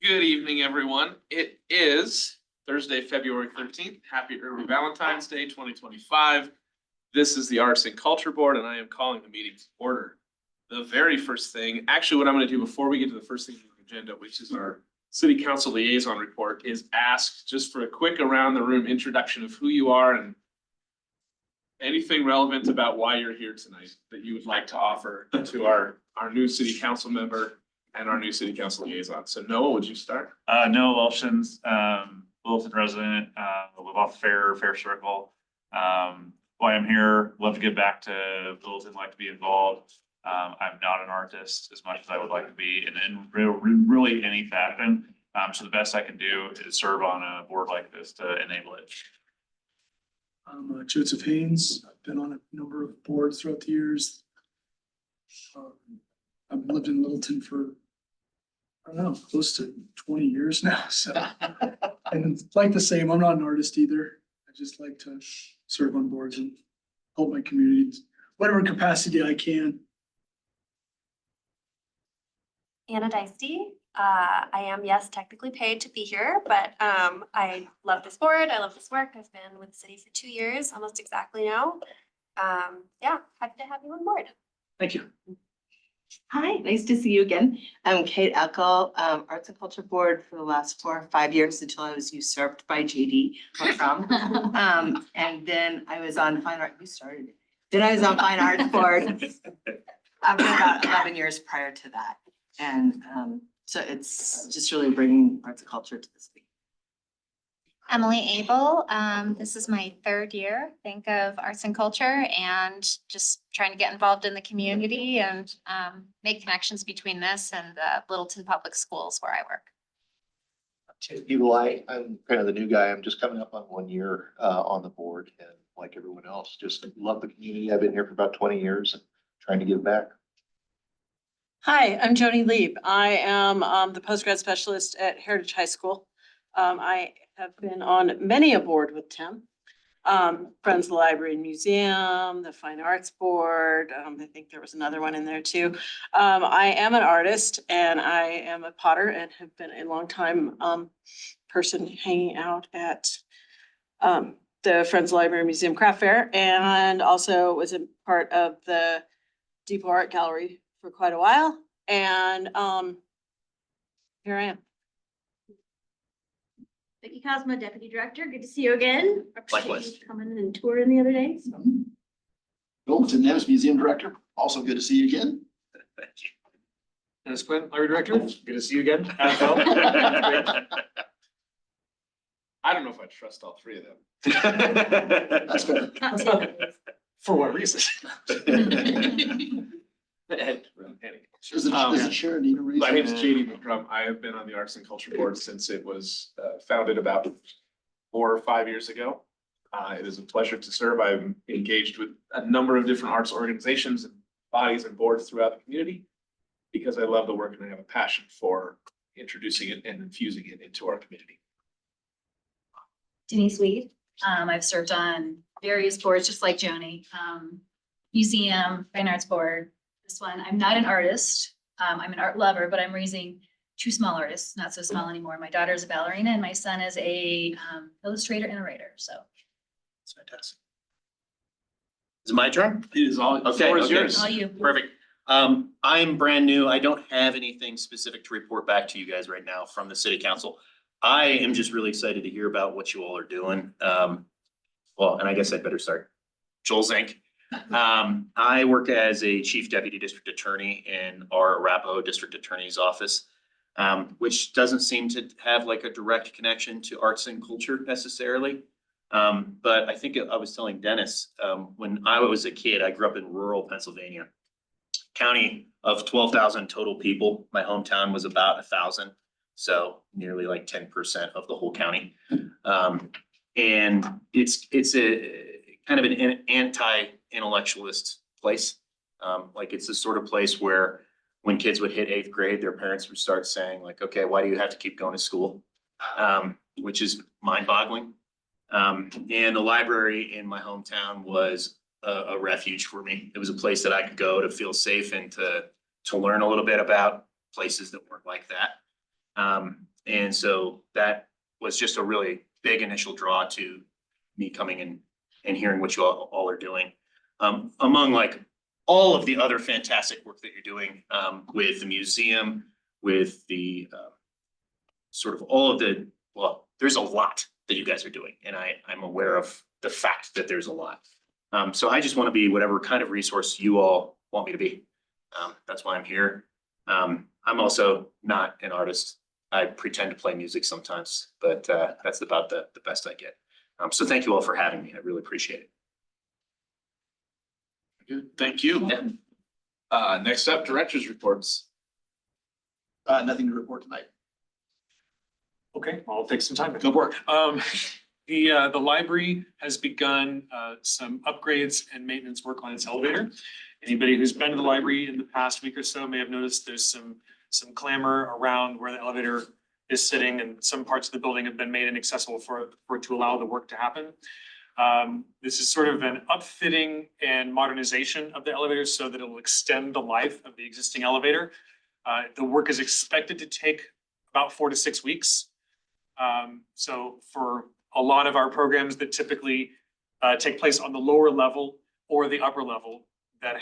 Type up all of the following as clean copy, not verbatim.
Good evening, everyone. It is Thursday, February 13th. Happy early Valentine's Day 2025. This is the Arts and Culture Board, and I am calling the meeting to order. The very first thing, actually what I'm going to do before we get to the first thing on the agenda, which is our City Council Liaison Report, is ask just for a quick around the room introduction of who you are and anything relevant about why you're here tonight that you would like to offer to our new City Council member and our new City Council Liaison. So Noah, would you start? Noah Welshins, Littleton resident, live off Fair Circle. Why I'm here, love to get back to Littleton, like to be involved. I'm not an artist as much as I would like to be in really any fashion. So the best I can do is serve on a board like this to enable it. I'm Joseph Haynes. I've been on a number of boards throughout the years. I've lived in Littleton for, I don't know, close to 20 years now. So, and like the same, I'm not an artist either. I just like to serve on boards and help my communities, whatever capacity I can. Anna Dicey. I am, yes, technically paid to be here, but I love this board. I love this work. I've been with the city for 2 years, almost exactly now. Yeah, happy to have you on board. Thank you. Hi, nice to see you again. I'm Kate Eckel, Arts and Culture Board for the last 4 or 5 years until I was usurped by JD. And then I was on Fine Art, you started it. Then I was on Fine Arts Board for about 11 years prior to that. And so it's just really bringing arts and culture to the city. Emily Abel, this is my 3rd year, think of arts and culture and just trying to get involved in the community and make connections between this and the Littleton Public Schools where I work. Evil, I'm kind of the new guy. I'm just coming up on 1 year on the board, and like everyone else, just love the community. I've been here for about 20 years and trying to give back. Hi, I'm Joni Lieb. I am the postgrad specialist at Heritage High School. I have been on many a board with Tim. Friends of the Library and Museum, the Fine Arts Board. I think there was another one in there too. I am an artist and I am a potter and have been a long time person hanging out at the Friends of the Library and Museum Craft Fair, and also was a part of the Depot Art Gallery for quite a while, and here I am. Vicki Cosmo, Deputy Director. Good to see you again. Likewise. Appreciate you coming and touring the other day. So. Littleton Neves, Museum Director. Also good to see you again. Thank you. Dennis Quinn, Library Director. Good to see you again. I don't know if I trust all three of them. That's fair. For what reason? Is it Sharon Nina Reese? My name is JD McCrum. I have been on the Arts and Culture Board since it was founded about 4 or 5 years ago. It is a pleasure to serve. I'm engaged with a number of different arts organizations and bodies and boards throughout the community because I love the work and I have a passion for introducing it and infusing it into our community. Denise Weed. I've served on various boards, just like Joni. Museum, Fine Arts Board. This one, I'm not an artist. I'm an art lover, but I'm raising 2 small artists, not so small anymore. My daughter is a ballerina and my son is a illustrator and a writer. So It's fantastic. Is it my turn? It is all, the Okay, floor is okay. yours. all you. Perfect. I'm brand new. I don't have anything specific to report back to you guys right now from the city council. I am just really excited to hear about what you all are doing. Well, and I guess I'd better start. Joel Zink. I work as a chief deputy district attorney in our Arapahoe district attorney's office, which doesn't seem to have like a direct connection to arts and culture necessarily. But I think I was telling Dennis, when I was a kid, I grew up in rural Pennsylvania. County of 12,000 total people. My hometown was about 1,000. So nearly like 10% of the whole county. And it's a kind of an anti-intellectualist place. Like it's the sort of place where when kids would hit 8th grade, their parents would start saying like, okay, why do you have to keep going to school? Which is mind-boggling. And the library in my hometown was a refuge for me. It was a place that I could go to feel safe and to learn a little bit about places that weren't like that. And so that was just a really big initial draw to me coming in and hearing what you all are doing. Among like all of the other fantastic work that you're doing with the museum, with the sort of all of the, well, there's a lot that you guys are doing. And I'm aware of the fact that there's a lot. So I just want to be whatever kind of resource you all want me to be. That's why I'm here. I'm also not an artist. I pretend to play music sometimes, but that's about the best I get. So thank you all for having me. I really appreciate it. Good, thank you. Next up, director's reports. Nothing to report tonight. Okay, I'll take some time. Good work. The library has begun some upgrades and maintenance work on its elevator. Anybody who's been to the library in the past week or so may have noticed there's some clamor around where the elevator is sitting, and some parts of the building have been made inaccessible for it to allow the work to happen. This is sort of an upfitting and modernization of the elevator so that it will extend the life of the existing elevator. The work is expected to take about 4 to 6 weeks. So for a lot of our programs that typically take place on the lower level or the upper level, that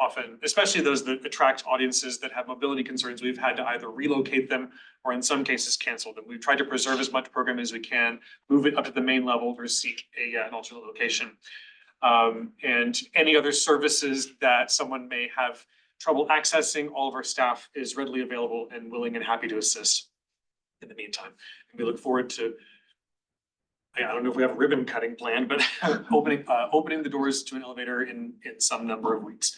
often, especially those that attract audiences that have mobility concerns, we've had to either relocate them or in some cases cancel them. We've tried to preserve as much programming as we can, move it up to the main level or seek an alternate location. And any other services that someone may have trouble accessing, all of our staff is readily available and willing and happy to assist in the meantime. And we look forward to, I don't know if we have a ribbon cutting planned, but opening the doors to an elevator in some number of weeks.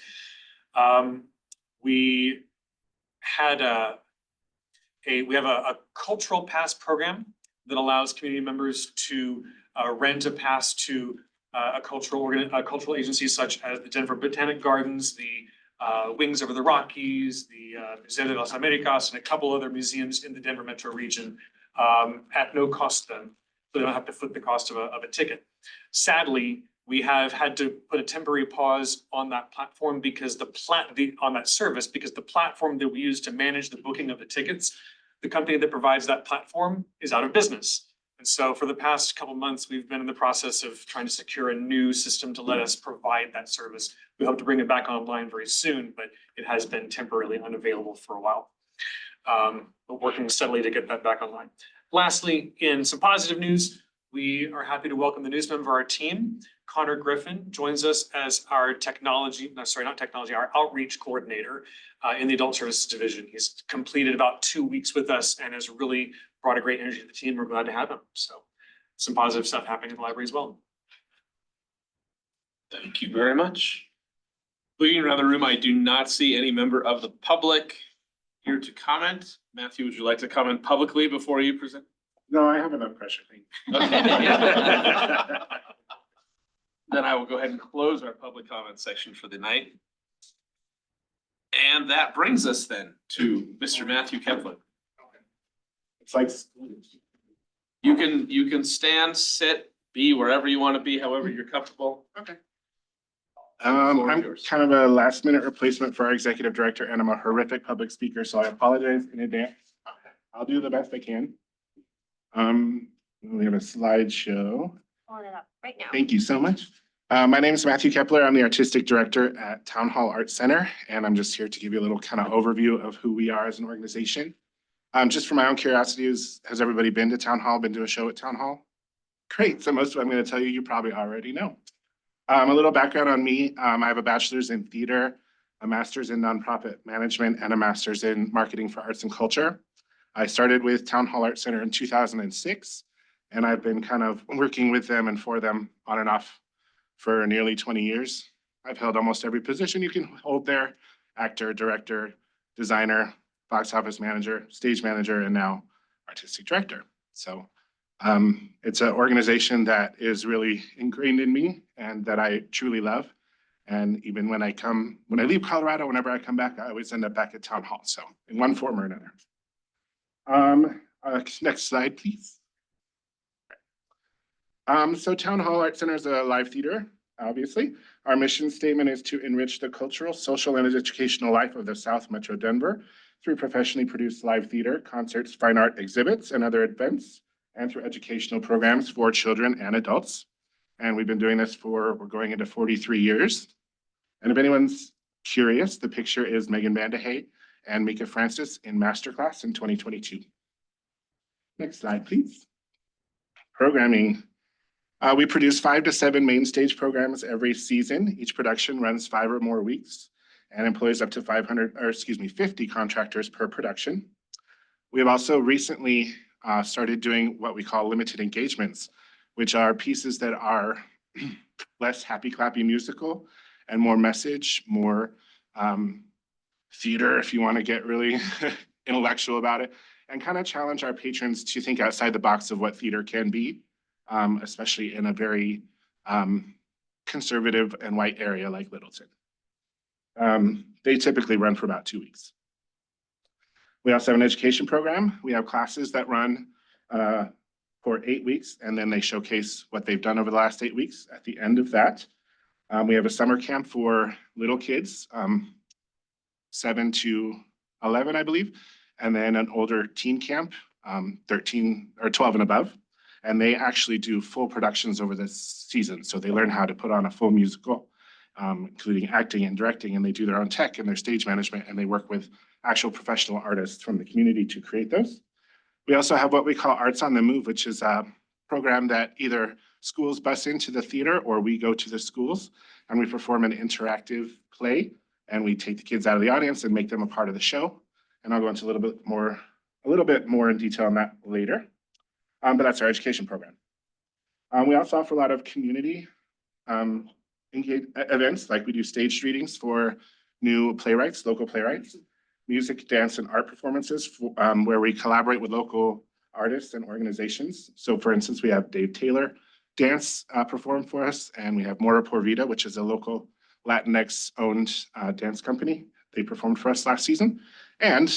We had we have a cultural pass program that allows community members to rent a pass to a cultural agency such as the Denver Botanic Gardens, the Wings Over the Rockies, the Museo de las Americas, and a couple other museums in the Denver metro region at no cost to them. So they don't have to foot the cost of a ticket. Sadly, we have had to put a temporary pause on that platform because on that service, because the platform that we use to manage the booking of the tickets, the company that provides that platform is out of business. And so for the past couple of months, we've been in the process of trying to secure a new system to let us provide that service. We hope to bring it back online very soon, but it has been temporarily unavailable for a while. But working steadily to get that back online. Lastly, in some positive news, we are happy to welcome the newest member of our team. Connor Griffin joins us as our our outreach coordinator in the Adult Services Division. He's completed about 2 weeks with us and has really brought a great energy to the team. We're glad to have him. So some positive stuff happening in the library as well. Thank you very much. Looking around the room, I do not see any member of the public here to comment. Matthew, would you like to comment publicly before you present? No, I have enough pressure. Thank you. Okay. Then I will go ahead and close our public comment section for the night. And that brings us then to Mr. Matthew Kepler. It's like, You can stand, sit, be wherever you want to be, however you're comfortable. Okay. Floor is I'm yours. kind of a last minute replacement for our executive director and I'm a horrific public speaker, so I apologize in advance. I'll do the best I can. We have a slideshow. Pulling it up right now. Thank you so much. My name is Matthew Kepler. I'm the artistic director at Town Hall Art Center, and I'm just here to give you a little kind of overview of who we are as an organization. Just for my own curiosity, has everybody been to Town Hall, been to a show at Town Hall? Great. So most of what I'm going to tell you, you probably already know. A little background on me. I have a bachelor's in theater, a master's in nonprofit management, and a master's in marketing for arts and culture. I started with Town Hall Art Center in 2006, and I've been kind of working with them and for them on and off for nearly 20 years. I've held almost every position you can hold there: actor, director, designer, box office manager, stage manager, and now artistic director. So it's an organization that is really ingrained in me and that I truly love. And even when I leave Colorado, whenever I come back, I always end up back at Town Hall. So in one form or another. Next slide, please. So Town Hall Art Center is a live theater, obviously. Our mission statement is to enrich the cultural, social, and educational life of the South Metro Denver through professionally produced live theater, concerts, fine art exhibits, and other events, and through educational programs for children and adults. And we've been doing this we're going into 43 years. And if anyone's curious, the picture is Megan Vandehay and Mika Francis in Masterclass in 2022. Next slide, please. Programming. We produce 5 to 7 main stage programs every season. Each production runs 5 or more weeks and employs up to 50 contractors per production. We have also recently started doing what we call limited engagements, which are pieces that are less happy clappy musical and more message, more theater, if you want to get really intellectual about it, and kind of challenge our patrons to think outside the box of what theater can be, especially in a very conservative and white area like Littleton. They typically run for about 2 weeks. We also have an education program. We have classes that run for 8 weeks, and then they showcase what they've done over the last 8 weeks. At the end of that, we have a summer camp for little kids, 7 to 11, I believe, and then an older teen camp, 13 or 12 and above. And they actually do full productions over this season. So they learn how to put on a full musical, including acting and directing, and they do their own tech and their stage management, and they work with actual professional artists from the community to create those. We also have what we call Arts on the Move, which is a program that either schools bus into the theater or we go to the schools and we perform an interactive play, and we take the kids out of the audience and make them a part of the show. And I'll go into a little bit more in detail on that later. But that's our education program. We also offer a lot of community events, like we do staged readings for new playwrights, local playwrights, music, dance, and art performances where we collaborate with local artists and organizations. So for instance, we have Dave Taylor dance perform for us, and we have Mora Por Vida, which is a local Latinx-owned dance company. They performed for us last season. And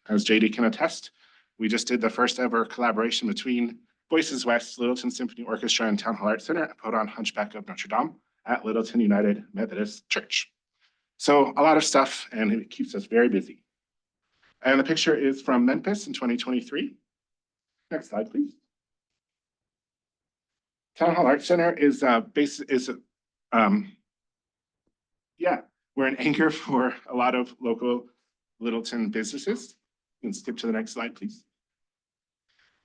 as JD can attest, we just did the first ever collaboration between Voices West, Littleton Symphony Orchestra, and Town Hall Art Center, put on Hunchback of Notre Dame at Littleton United Methodist Church. So a lot of stuff, and it keeps us very busy. And the picture is from Memphis in 2023. Next slide, please. Town Hall Art Center is we're an anchor for a lot of local Littleton businesses. You can skip to the next slide, please.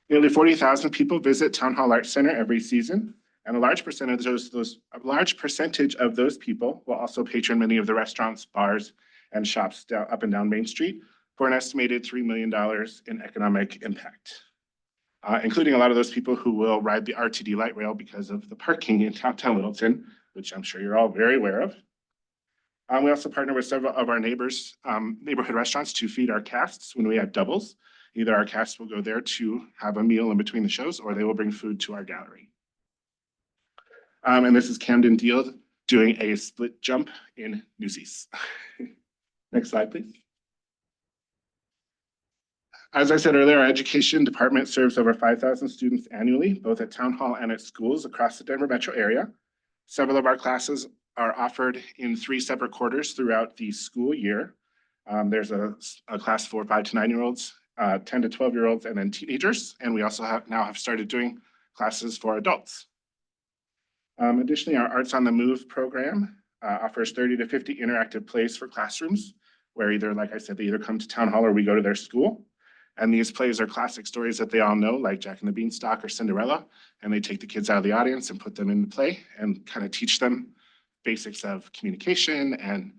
Nearly 40,000 people visit Town Hall Art Center every season, and a large percentage of those people will also patron many of the restaurants, bars, and shops up and down Main Street for an estimated $3 million in economic impact, including a lot of those people who will ride the RTD light rail because of the parking in downtown Littleton, which I'm sure you're all very aware of. We also partner with several of our neighborhood restaurants to feed our casts when we have doubles. Either our cast will go there to have a meal in between the shows, or they will bring food to our gallery. And this is Camden Deal doing a split jump in Newsies. Next slide, please. As I said earlier, our education department serves over 5,000 students annually, both at Town Hall and at schools across the Denver metro area. Several of our classes are offered in 3 separate quarters throughout the school year. There's a class for 5 to 9-year-olds, 10 to 12-year-olds, and then teenagers. And we also now have started doing classes for adults. Additionally, our Arts on the Move program offers 30 to 50 interactive plays for classrooms, where either, like I said, they either come to Town Hall or we go to their school. And these plays are classic stories that they all know, like Jack and the Beanstalk or Cinderella. And they take the kids out of the audience and put them in the play and kind of teach them basics of communication and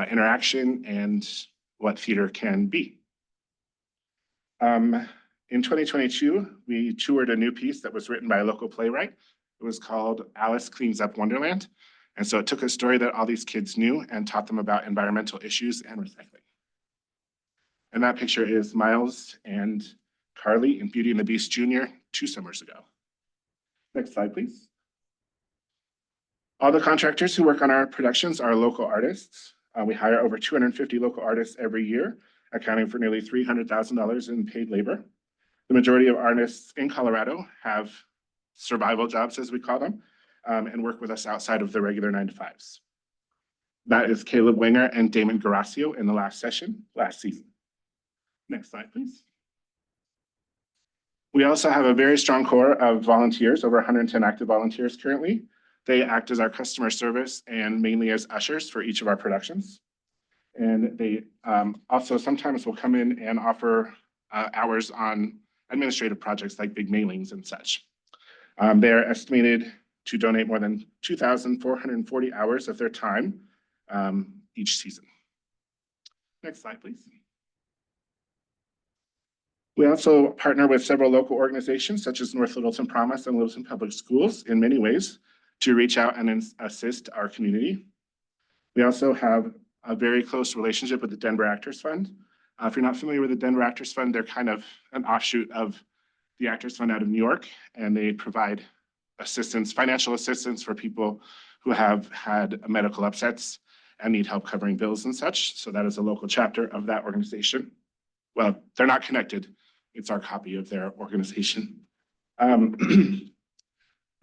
interaction and what theater can be. In 2022, we toured a new piece that was written by a local playwright. It was called Alice Cleans Up Wonderland. And so it took a story that all these kids knew and taught them about environmental issues and recycling. And that picture is Miles and Carly in Beauty and the Beast Jr. 2 summers ago. Next slide, please. All the contractors who work on our productions are local artists. We hire over 250 local artists every year, accounting for nearly $300,000 in paid labor. The majority of artists in Colorado have survival jobs, as we call them, and work with us outside of the regular 9-to-5s. That is Caleb Winger and Damon Garasio in the last season. Next slide, please. We also have a very strong core of volunteers, over 110 active volunteers currently. They act as our customer service and mainly as ushers for each of our productions. And they also sometimes will come in and offer hours on administrative projects like big mailings and such. They are estimated to donate more than 2,440 hours of their time each season. Next slide, please. We also partner with several local organizations such as North Littleton Promise and Littleton Public Schools in many ways to reach out and assist our community. We also have a very close relationship with the Denver Actors Fund. If you're not familiar with the Denver Actors Fund, they're kind of an offshoot of the Actors Fund out of New York, and they provide assistance, financial assistance for people who have had medical upsets and need help covering bills and such. So that is a local chapter of that organization. Well, they're not connected. It's our copy of their organization. Town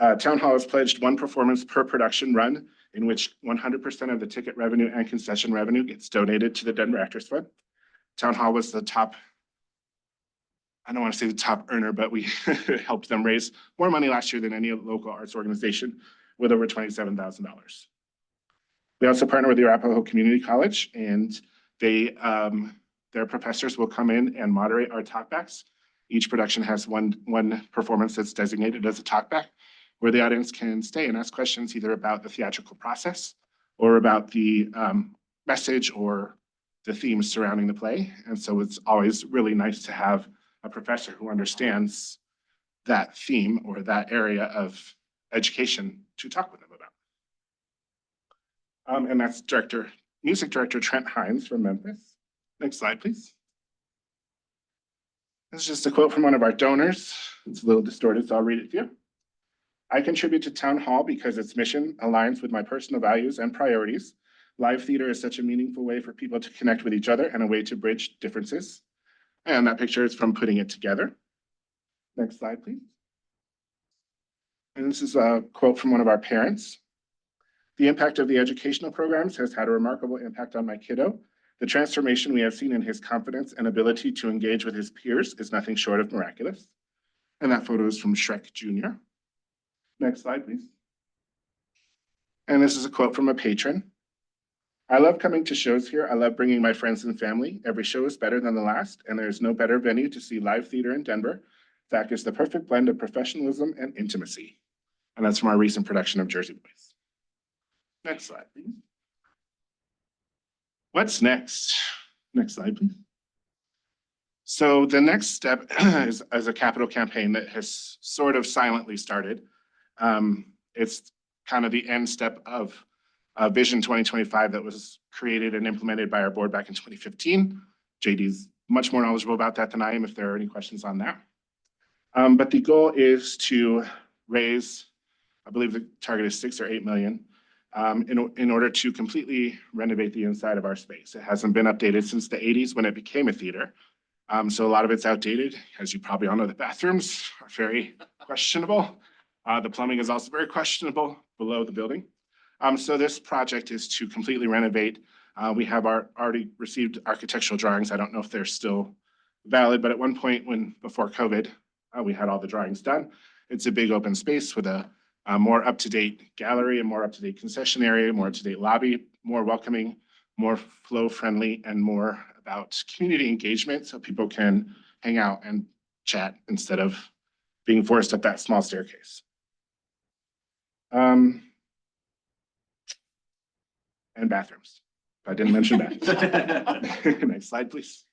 Hall has pledged one performance per production run in which 100% of the ticket revenue and concession revenue gets donated to the Denver Actors Fund. Town Hall was the top, I don't want to say the top earner, but we helped them raise more money last year than any local arts organization with over $27,000. We also partner with the Arapahoe Community College, and they their professors will come in and moderate our talkbacks. Each production has one performance that's designated as a talkback, where the audience can stay and ask questions either about the theatrical process or about the message or the themes surrounding the play. And so it's always really nice to have a professor who understands that theme or that area of education to talk with them about. And that's music director Trent Hines from Memphis. Next slide, please. This is just a quote from one of our donors. It's a little distorted, so I'll read it to you. I contribute to Town Hall because its mission aligns with my personal values and priorities. Live theater is such a meaningful way for people to connect with each other and a way to bridge differences. And that picture is from putting it together. Next slide, please. And this is a quote from one of our parents. The impact of the educational programs has had a remarkable impact on my kiddo. The transformation we have seen in his confidence and ability to engage with his peers is nothing short of miraculous. And that photo is from Shrek Jr. Next slide, please. And this is a quote from a patron. I love coming to shows here. I love bringing my friends and family. Every show is better than the last, and there's no better venue to see live theater in Denver. THAC is the perfect blend of professionalism and intimacy. And that's from our recent production of Jersey Boys. Next slide, please. What's next? Next slide, please. So the next step is a capital campaign that has sort of silently started. It's kind of the end step of Vision 2025 that was created and implemented by our board back in 2015. JD's much more knowledgeable about that than I am if there are any questions on that. But the goal is to raise, I believe the target is 6 or 8 million in order to completely renovate the inside of our space. It hasn't been updated since the 80s when it became a theater. So a lot of it's outdated. As you probably all know, the bathrooms are very questionable. The plumbing is also very questionable below the building. So this project is to completely renovate. We have already received architectural drawings. I don't know if they're still valid, but at one point before COVID, we had all the drawings done. It's a big open space with a more up-to-date gallery, a more up-to-date concession area, more up-to-date lobby, more welcoming, more flow-friendly, and more about community engagement so people can hang out and chat instead of being forced up that small staircase. And bathrooms. I didn't mention that. Next slide, please.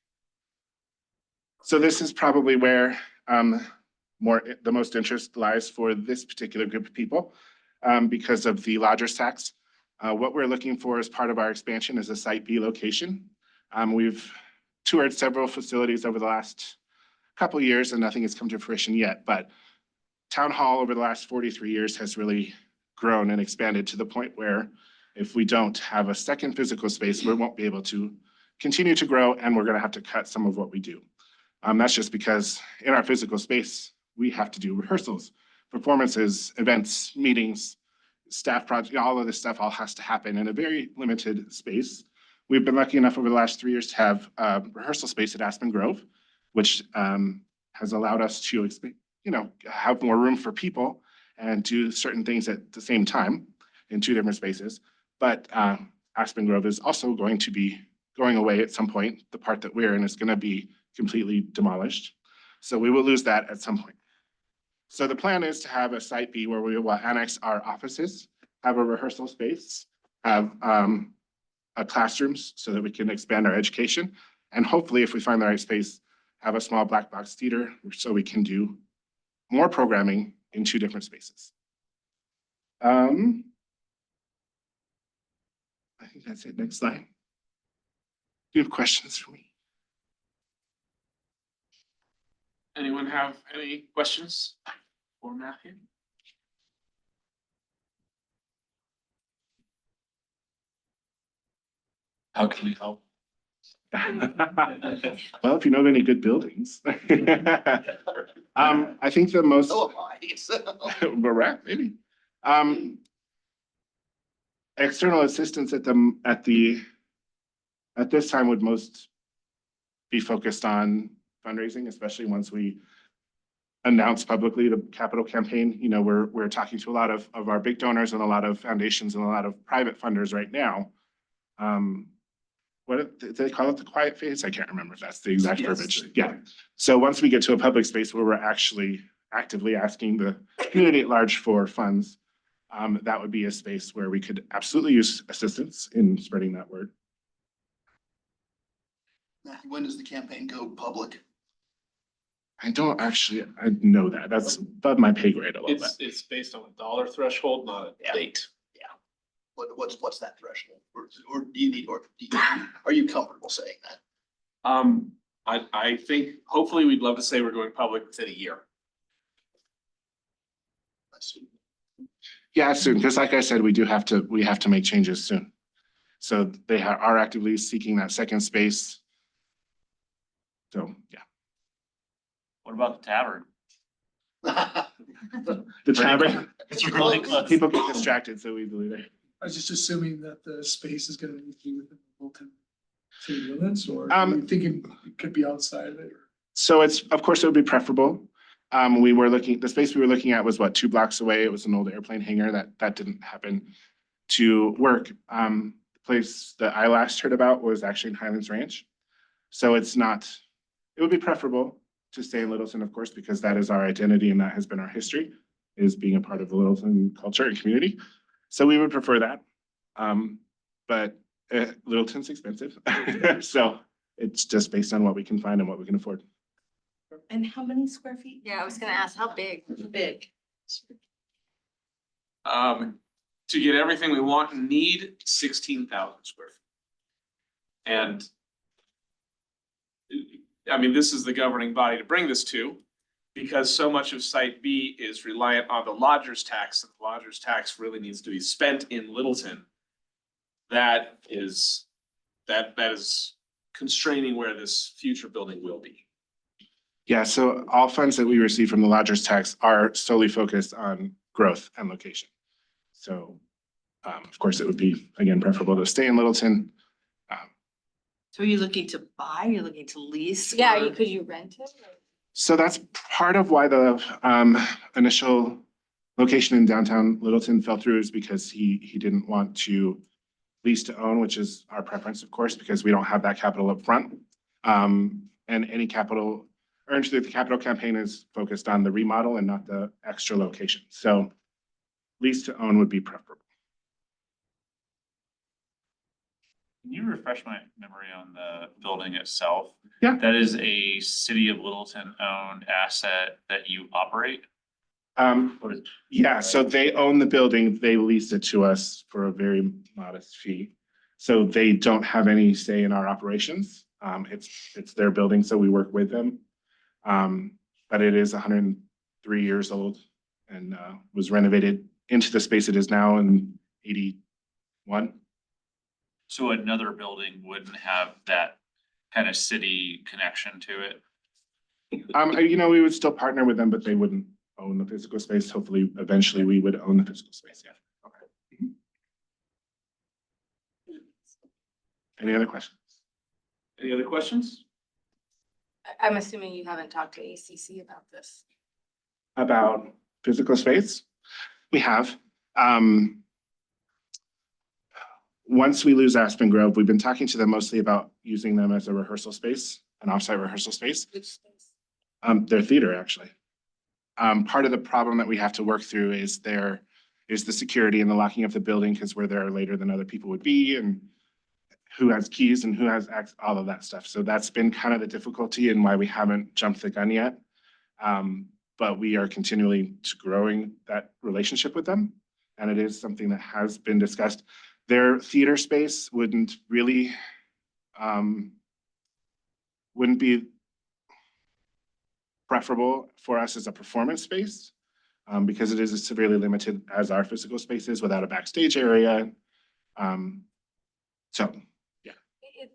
So this is probably where the most interest lies for this particular group of people because of the lodger's tax. What we're looking for as part of our expansion is a Site B location. We've toured several facilities over the last couple of years and nothing has come to fruition yet, but Town Hall over the last 43 years has really grown and expanded to the point where if we don't have a second physical space, we won't be able to continue to grow and we're going to have to cut some of what we do. That's just because in our physical space, we have to do rehearsals, performances, events, meetings, staff projects, all of this stuff all has to happen in a very limited space we've been lucky enough over the last 3 years to have a rehearsal space at Aspen Grove, which has allowed us to, have more room for people and do certain things at the same time in 2 different spaces. But Aspen Grove is also going to be going away at some point. The part that we're in is going to be completely demolished. So we will lose that at some point. So the plan is to have a site B where we will annex our offices, have a rehearsal space, have classrooms so that we can expand our education. And hopefully, if we find the right space, have a small black box theater so we can do more programming in 2 different spaces. I think that's it. Next slide. Do you have questions for me? Anyone have any questions for Matthew? How can we help? Well, if you know of any good buildings. I think the most. So am I, so. Correct, maybe. External assistance at this time would most be focused on fundraising, especially once we announce publicly the capital campaign. We're talking to a lot of our big donors and a lot of foundations and a lot of private funders right now. What did they call it? The quiet phase? I can't remember if that's the exact verbiage. Yeah. So once we get to a public space where we're actually actively asking the community at large for funds, that would be a space where we could absolutely use assistance in spreading that word. Matthew, when does the campaign go public? I know that. That's above my pay grade a little bit. It's based on a dollar threshold, not a date. What's that threshold? Or do you need, are you comfortable saying that? I think hopefully we'd love to say we're going public within a year. I see. Yeah, soon, because like I said, we have to make changes soon. So they are actively seeking that second space. So, yeah. What about the tavern? The tavern, It's really close. people get distracted so easily there. I was just assuming that the space is gonna be within the Littleton city limits, or are you thinking it could be outside of it? So of course, it would be preferable. The space we were looking at was 2 blocks away. It was an old airplane hangar that didn't happen to work. The place that I last heard about was actually in Highlands Ranch. So it would be preferable to stay in Littleton, of course, because that is our identity and that has been our history, is being a part of the Littleton culture and community. So we would prefer that. But Littleton's expensive. So it's just based on what we can find and what we can afford. And how many square feet? Yeah, I was gonna ask, how big? Big. To get everything we want and need, 16,000 square feet. And I mean, this is the governing body to bring this to, because so much of Site B is reliant on the lodger's tax, and the lodger's tax really needs to be spent in Littleton. That is constraining where this future building will be. Yeah, so all funds that we receive from the lodger's tax are solely focused on growth and location. So, of course, it would be, again, preferable to stay in Littleton. So are you looking to buy? You're looking to lease? Yeah, or- could you rent it? So that's part of why the initial location in downtown Littleton fell through, is because he didn't want to lease to own, which is our preference, of course, because we don't have that capital up front. And any capital earned through the capital campaign is focused on the remodel and not the extra location. So lease to own would be preferable. Can you refresh my memory on the building itself? Yeah. That is a City of Littleton owned asset that you operate? Or is- Yeah, so they own the building, they lease it to us for a very modest fee. So they don't have any say in our operations. It's their building, so we work with them. But it is 103 years old and was renovated into the space it is now in 81. So another building wouldn't have that kind of city connection to it? We would still partner with them, but they wouldn't own the physical space. Hopefully, eventually we would own the physical space, yeah. Any other questions? Any other questions? I'm assuming you haven't talked to ACC about this. About physical space? We have. Once we lose Aspen Grove, we've been talking to them mostly about using them as a rehearsal space, an offsite rehearsal space. Which space? Their theater, actually. Part of the problem that we have to work through is the security and the locking of the building, because we're there later than other people would be, and who has keys and who has all of that stuff. So that's been kind of the difficulty and why we haven't jumped the gun yet. But we are continually growing that relationship with them. And it is something that has been discussed. Their theater space wouldn't really, wouldn't be preferable for us as a performance space, because it is severely limited as our physical space is without a backstage area. So, yeah.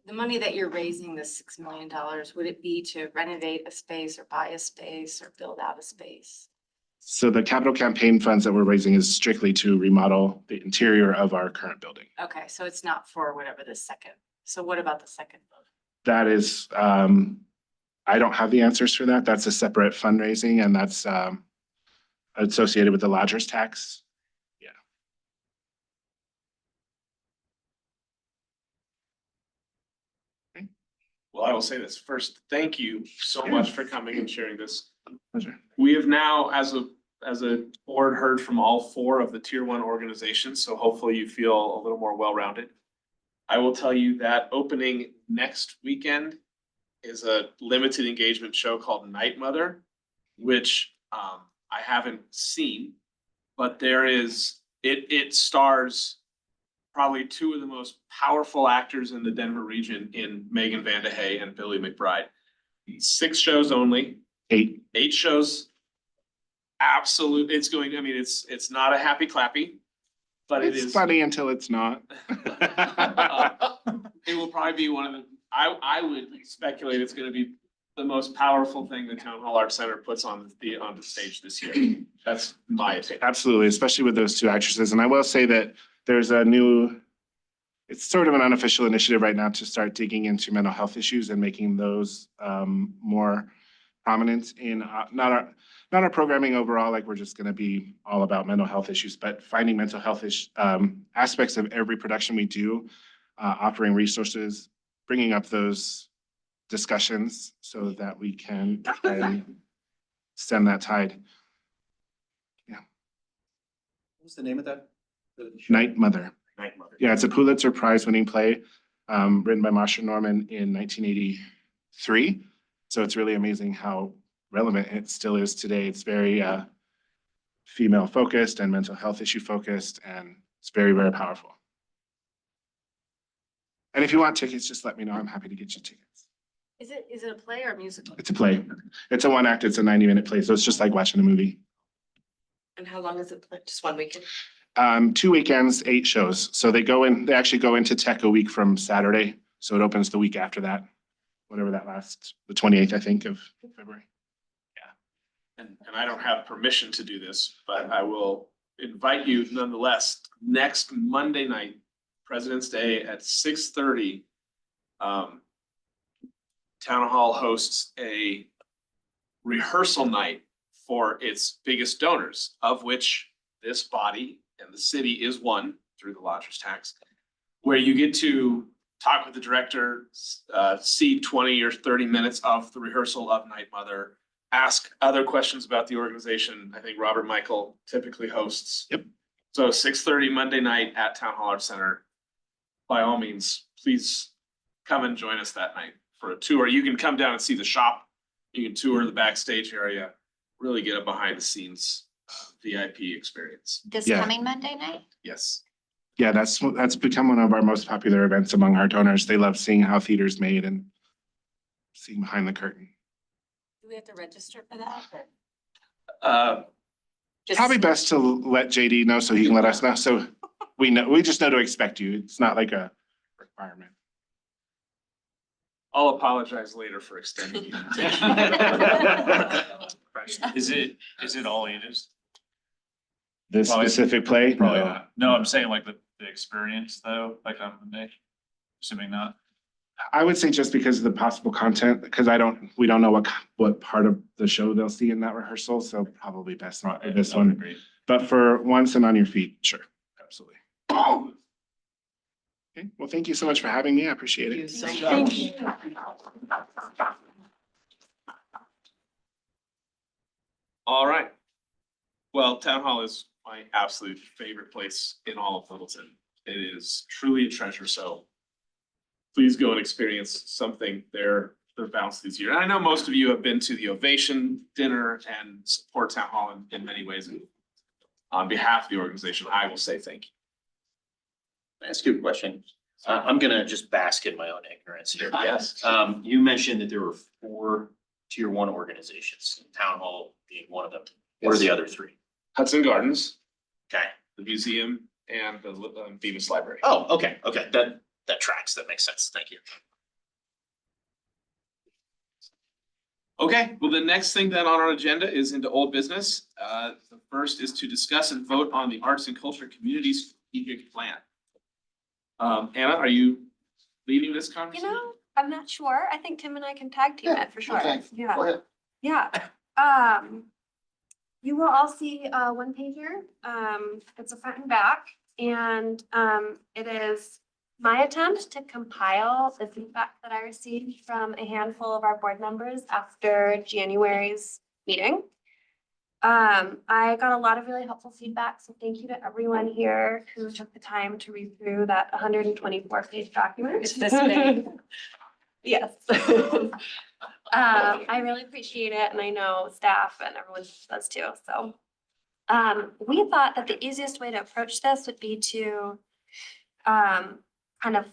The money that you're raising, the $6 million, would it be to renovate a space or buy a space or build out a space? So the capital campaign funds that we're raising is strictly to remodel the interior of our current building. Okay, so it's not for whatever the second. So what about the second building? That is, I don't have the answers for that. That's a separate fundraising, and that's associated with the lodger's tax. Yeah. Well, I will say this first. Thank you so much for coming and sharing this. Pleasure. We have now, as a board, heard from all 4 of the tier 1 organizations, so hopefully you feel a little more well-rounded. I will tell you that opening next weekend is a limited engagement show called Night Mother, which I haven't seen, but it stars probably 2 of the most powerful actors in the Denver region in Megan Van de Hey and Billy McBride. 6 shows only. 8. 8 shows. Absolutely, it's going, I mean, it's not a happy clappy, but it It's is. funny until it's not. It will probably be one of the, I would speculate it's gonna be the most powerful thing the Town Hall Arts Center puts on the stage this year. That's my opinion. Absolutely, especially with those 2 actresses. And I will say that there's it's sort of an unofficial initiative right now to start digging into mental health issues and making those more prominent in not our programming overall, like we're just gonna be all about mental health issues, but finding mental health aspects of every production we do, offering resources, bringing up those discussions so that we can try and stem that tide. What's the name of that? Night Mother. Night Mother. Yeah, it's a Pulitzer Prize winning play, written by Marsha Norman in 1983. So it's really amazing how relevant it still is today. It's very female focused and mental health issue focused, and it's very, very powerful. And if you want tickets, just let me know. I'm happy to get you tickets. Is it a play or a musical? It's a play. It's a 1-act, it's a 90-minute play. So it's just like watching a movie. And how long is it? Just 1 weekend? 2 weekends, 8 shows. So they actually go into tech a week from Saturday. So it opens the week after that, whatever that lasts, the 28th, I think, of February. And I don't have permission to do this, but I will invite you nonetheless, next Monday night, President's Day at 6:30. Town Hall hosts a rehearsal night for its biggest donors, of which this body and the city is one through the lodger's tax, where you get to talk with the director, see 20 or 30 minutes of the rehearsal of Night Mother, ask other questions about the organization. I think Robert Michael typically hosts. Yep. So 6:30 Monday night at Town Hall Arts Center. By all means, please come and join us that night for a tour. You can come down and see the shop. You can tour the backstage area, really get a behind the scenes VIP experience. This Yeah. coming Monday night? Yes. Yeah, that's become one of our most popular events among our donors. They love seeing how theater's made and seeing behind the curtain. Do we have to register for that? Or Just Probably best to let JD know so he can let us know. So we just know to expect you. It's not like a requirement. I'll apologize later for extending the invitation. Is it all ages? This Probably- specific play? Probably No. not. No, I'm saying like the experience though, like on the day. Assuming not. I would say just because of the possible content, because we don't know what part of the show they'll see in that rehearsal, so probably best not for this I would one. agree. But for once and on your feet, sure, absolutely. Okay, well, thank you so much for having me. I appreciate Thank you it. so Thank much. you. All right. Well, Town Hall is my absolute favorite place in all of Littleton. It is truly a treasure, so please go and experience something there for balance this year. And I know most of you have been to the Ovation dinner and support Town Hall in many ways. And on behalf of the organization, I will say thank you. Can I ask you a question? I'm gonna just bask in my own ignorance here. Yes. You mentioned that there were 4 tier 1 organizations, Town Hall being one of them. What are the other 3? Hudson Gardens, Okay. the museum, and the Bemis Library. Oh, okay, that tracks. That makes sense. Thank you. Okay, well, the next thing then on our agenda is into old business. The first is to discuss and vote on the Arts and Culture Community Strategic Plan. Anna, are you leading this You conversation? know, I'm not sure. I think Tim and I can tag team Yeah, it for sure. okay. Yeah. Go ahead. Yeah, you will all see a one pager. It's a front and back, and it is my attempt to compile the feedback that I received from a handful of our board members after January's meeting. I got a lot of really helpful feedback, so thank you to everyone here who took the time to read through that 124-page document. It's this big. Yes. I really appreciate it, and I know staff and everyone does too, so. We thought that the easiest way to approach this would be to kind of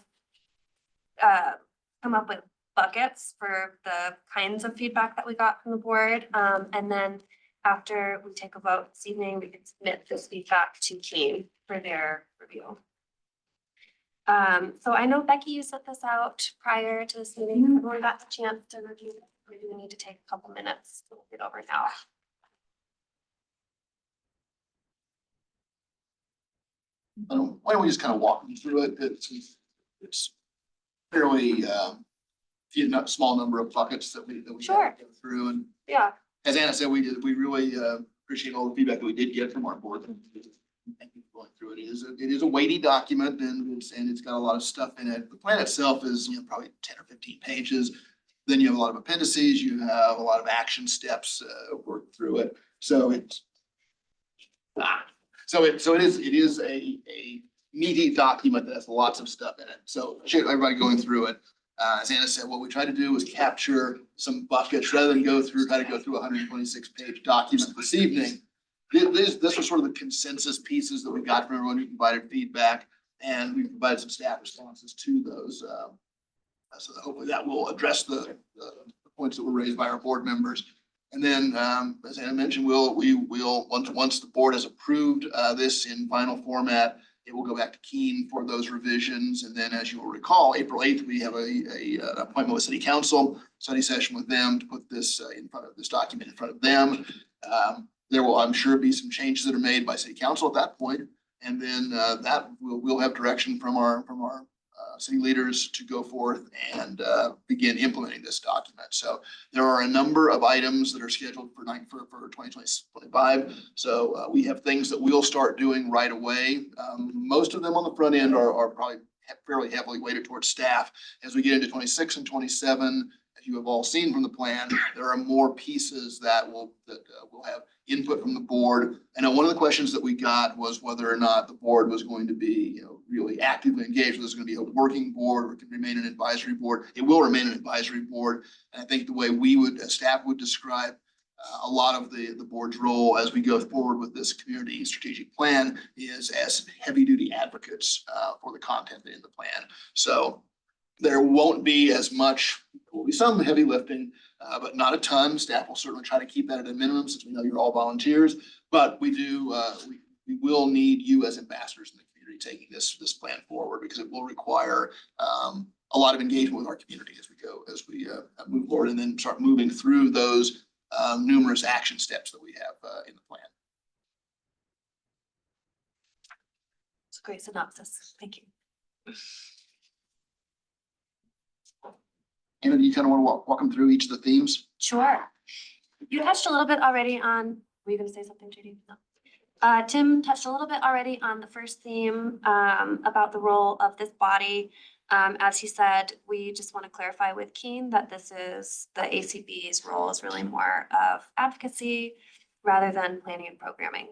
come up with buckets for the kinds of feedback that we got from the board. And then after we take a vote this evening, we can submit this feedback to Keen for their review. So I know Becky, you sent this out prior to this meeting. Everyone got the chance to review it. We do need to take a couple minutes to look it over now. Why don't we just kind of walk them through it? It's fairly, small number of buckets that we Sure. have to go through. And Yeah, as Anna said, we really appreciate all the feedback that we did get from our board. Thank you for going through it. It is a weighty document and it's got a lot of stuff in it. The plan itself is, probably 10 or 15 pages. Then you have a lot of appendices, you have a lot of action steps, worked through it. So it is a meaty document that has lots of stuff in it. So appreciate everybody going through it. As Anna said, what we tried to do was capture some buckets rather than try to go through a 126-page document this evening. This was sort of the consensus pieces that we got from everyone who provided feedback, and we provided some staff responses to those. So hopefully that will address the points that were raised by our board members. And then, as Anna mentioned, once the board has approved this in final format, it will go back to Keen for those revisions. And then, as you will recall, April 8th, we have an appointment with City Council, study session with them to put this document in front of them. There will, I'm sure, be some changes that are made by City Council at that point. And then we'll have direction from our city leaders to go forth and begin implementing this document. So there are a number of items that are scheduled for 2025. So we have things that we'll start doing right away. Most of them on the front end are probably fairly heavily weighted towards staff. As we get into 26 and 27, as you have all seen from the plan, there are more pieces that will have input from the board. I know one of the questions that we got was whether or not the board was going to be, really actively engaged. Whether it's going to be a working board or it can remain an advisory board. It will remain an advisory board. And I think the way staff would describe a lot of the board's role as we go forward with this community strategic plan is as heavy duty advocates for the content in the plan. So there won't be as much, there will be some heavy lifting, but not a ton. Staff will certainly try to keep that at a minimum since we know you're all volunteers. But we will need you as ambassadors in the community taking this plan forward, because it will require a lot of engagement with our community as we move forward and then start moving through those numerous action steps that we have in the plan. it's a great synopsis. Thank you. Anna, do you kind of want to walk them through each of the themes? Sure. You touched a little bit already on, were you gonna say something, JD? No. Tim touched a little bit already on the first theme, about the role of this body. As he said, we just want to clarify with Keen that this is, the ACB's role is really more of advocacy rather than planning and programming.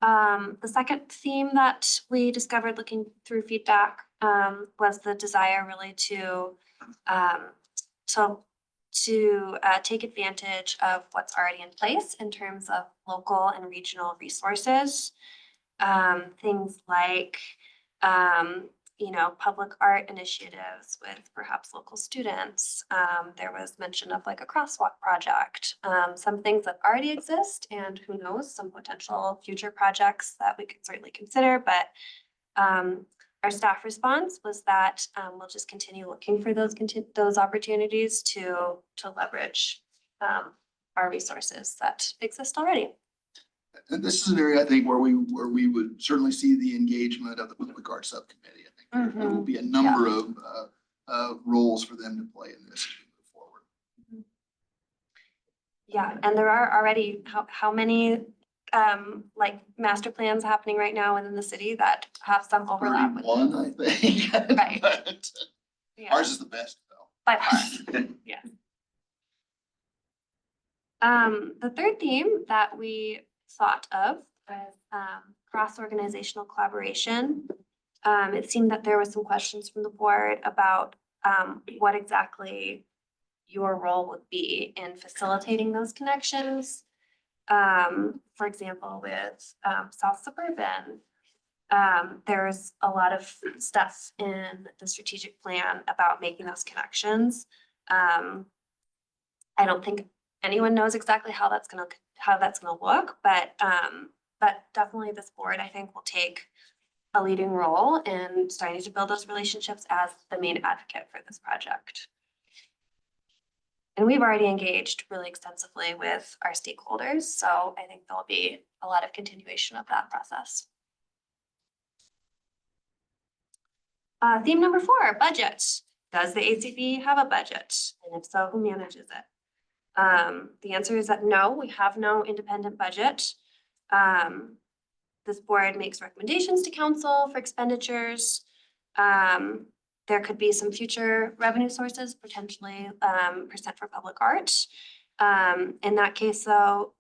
The second theme that we discovered looking through feedback, was the desire really to take advantage of what's already in place in terms of local and regional resources. Things like, public art initiatives with perhaps local students. There was mention of like a crosswalk project, some things that already exist, and who knows, some potential future projects that we could certainly consider, but our staff response was that we'll just continue looking for those opportunities to leverage our resources that exist already. And this is an area I think where we would certainly see the engagement of the Public Arts Subcommittee. I think there will be a number of roles for them to play in this as we move forward. Yeah, and there are already, how many like master plans happening right now within the city that have some overlap with. 31, I think. Right. But Yeah, ours is the best though. by far, yeah. The third theme that we thought of was cross-organizational collaboration. It seemed that there was some questions from the board about what exactly your role would be in facilitating those connections. For example, with South Suburban, there's a lot of stuff in the strategic plan about making those connections. I don't think anyone knows exactly how that's gonna look, but definitely this board, I think, will take a leading role in starting to build those relationships as the main advocate for this project. And we've already engaged really extensively with our stakeholders, so I think there'll be a lot of continuation of that process. Theme number 4, budget. Does the ACB have a budget? And if so, who manages it? The answer is that no, we have no independent budget. This board makes recommendations to council for expenditures. There could be some future revenue sources, potentially percent for public art. In that case, though,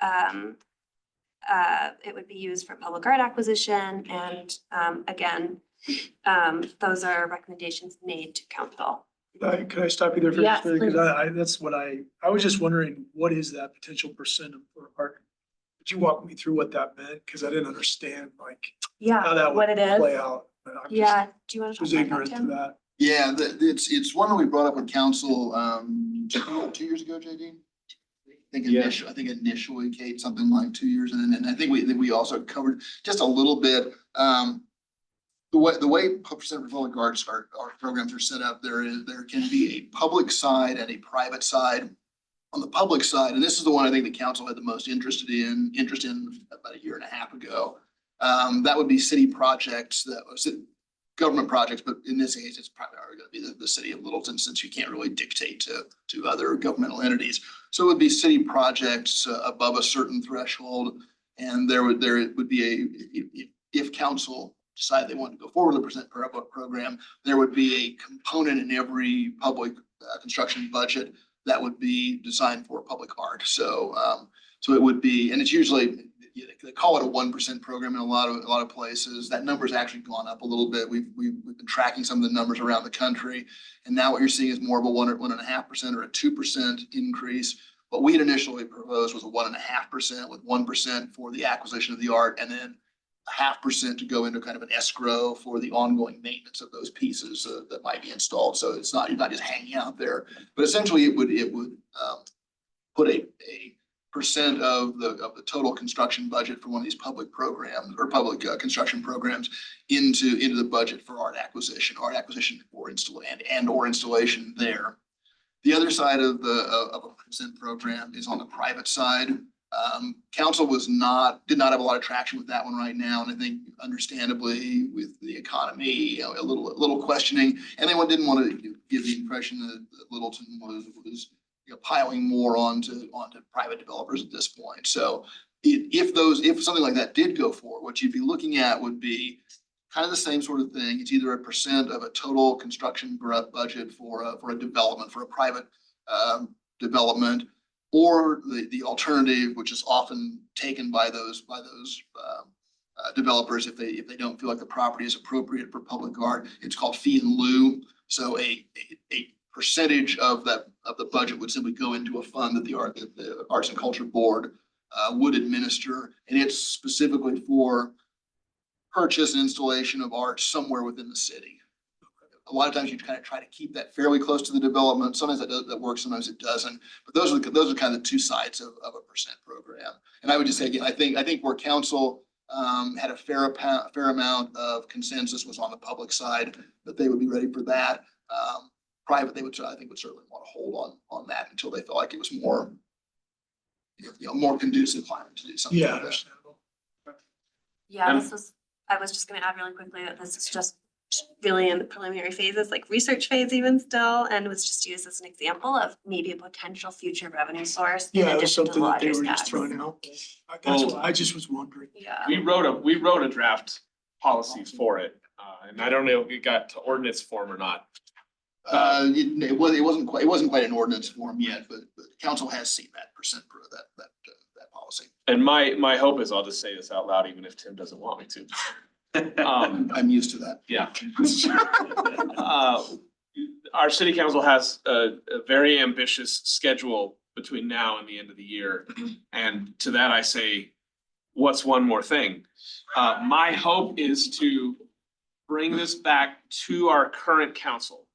it would be used for public art acquisition. And again, those are recommendations made to council. Can I stop you there for Yes, just a minute? please. Because that's what I was just wondering, what is that potential percent of for art? Could you walk me through what that meant? Because I didn't understand like how Yeah, that what would it play is. out. But I'm Yeah, do you want just to was talk about ignorant that, to Tim? that. Yeah, it's one that we brought up with council 2 years ago, JD. I think initially, Kate, something like 2 years, and I think we also covered just a little bit. The way percent for public arts, our programs are set up, there can be a public side and a private side. On the public side, and this is the one I think the council had the most interest in about 1.5 years ago. That would be city projects that was government projects, but in this case, it's primarily going to be the city of Littleton, since you can't really dictate to other governmental entities. So it would be city projects above a certain threshold, and there would be if council decided they wanted to go forward with a percent per book program, there would be a component in every public construction budget that would be designed for public art. So it would be, and it's usually, they call it a 1% program in a lot of places. That number's actually gone up a little bit. We've been tracking some of the numbers around the country, and now what you're seeing is more of a 1.5% or a 2% increase. What we had initially proposed was a 1.5% with 1% for the acquisition of the art, and then 0.5% to go into kind of an escrow for the ongoing maintenance of those pieces that might be installed. So it's not, you're not just hanging out there, but essentially it would put a percent of the total construction budget for one of these public programs or public construction programs into the budget for art acquisition or installation there. The other side of a percent program is on the private side. Council did not have a lot of traction with that one right now, and I think understandably with the economy, you know, a little questioning. And anyone didn't want to give the impression that Littleton was you know, piling more onto private developers at this point. So if something like that did go forward, what you'd be looking at would be kind of the same sort of thing. It's either a percent of a total construction budget for a development, for a private development, or the alternative, which is often taken by those developers if they don't feel like the property is appropriate for public art. It's called fee in lieu. So a percentage of the budget would simply go into a fund that the Arts and Culture Board would administer, and it's specifically for purchase and installation of art somewhere within the city. A lot of times you kind of try to keep that fairly close to the development. Sometimes that works, sometimes it doesn't. But those are kind of the two sides of a percent program. And I would just say, again, I think where council had a fair amount of consensus was on the public side, that they would be ready for that. Private, I think would certainly want to hold on that until they felt like it was more, more conducive climate to do something like that. Understandable. Yeah, And- I was just gonna add really quickly that this is just really in the preliminary phases, like research phase even still, and was just used as an example of maybe a potential future revenue source in Yeah, it was addition to the something that they lodger's were just tax. throwing out. That's what I just was wondering. Yeah. We wrote a draft policy for it, and I don't know if it got to ordinance form or not. It wasn't quite an ordinance form yet, but council has seen that percent for that policy. And my hope is, I'll just say this out loud, even if Tim doesn't want me to. I'm used to that. Yeah. Our city council has a very ambitious schedule between now and the end of the year. And to that I say, what's one more thing? My hope is to bring this back to our current council.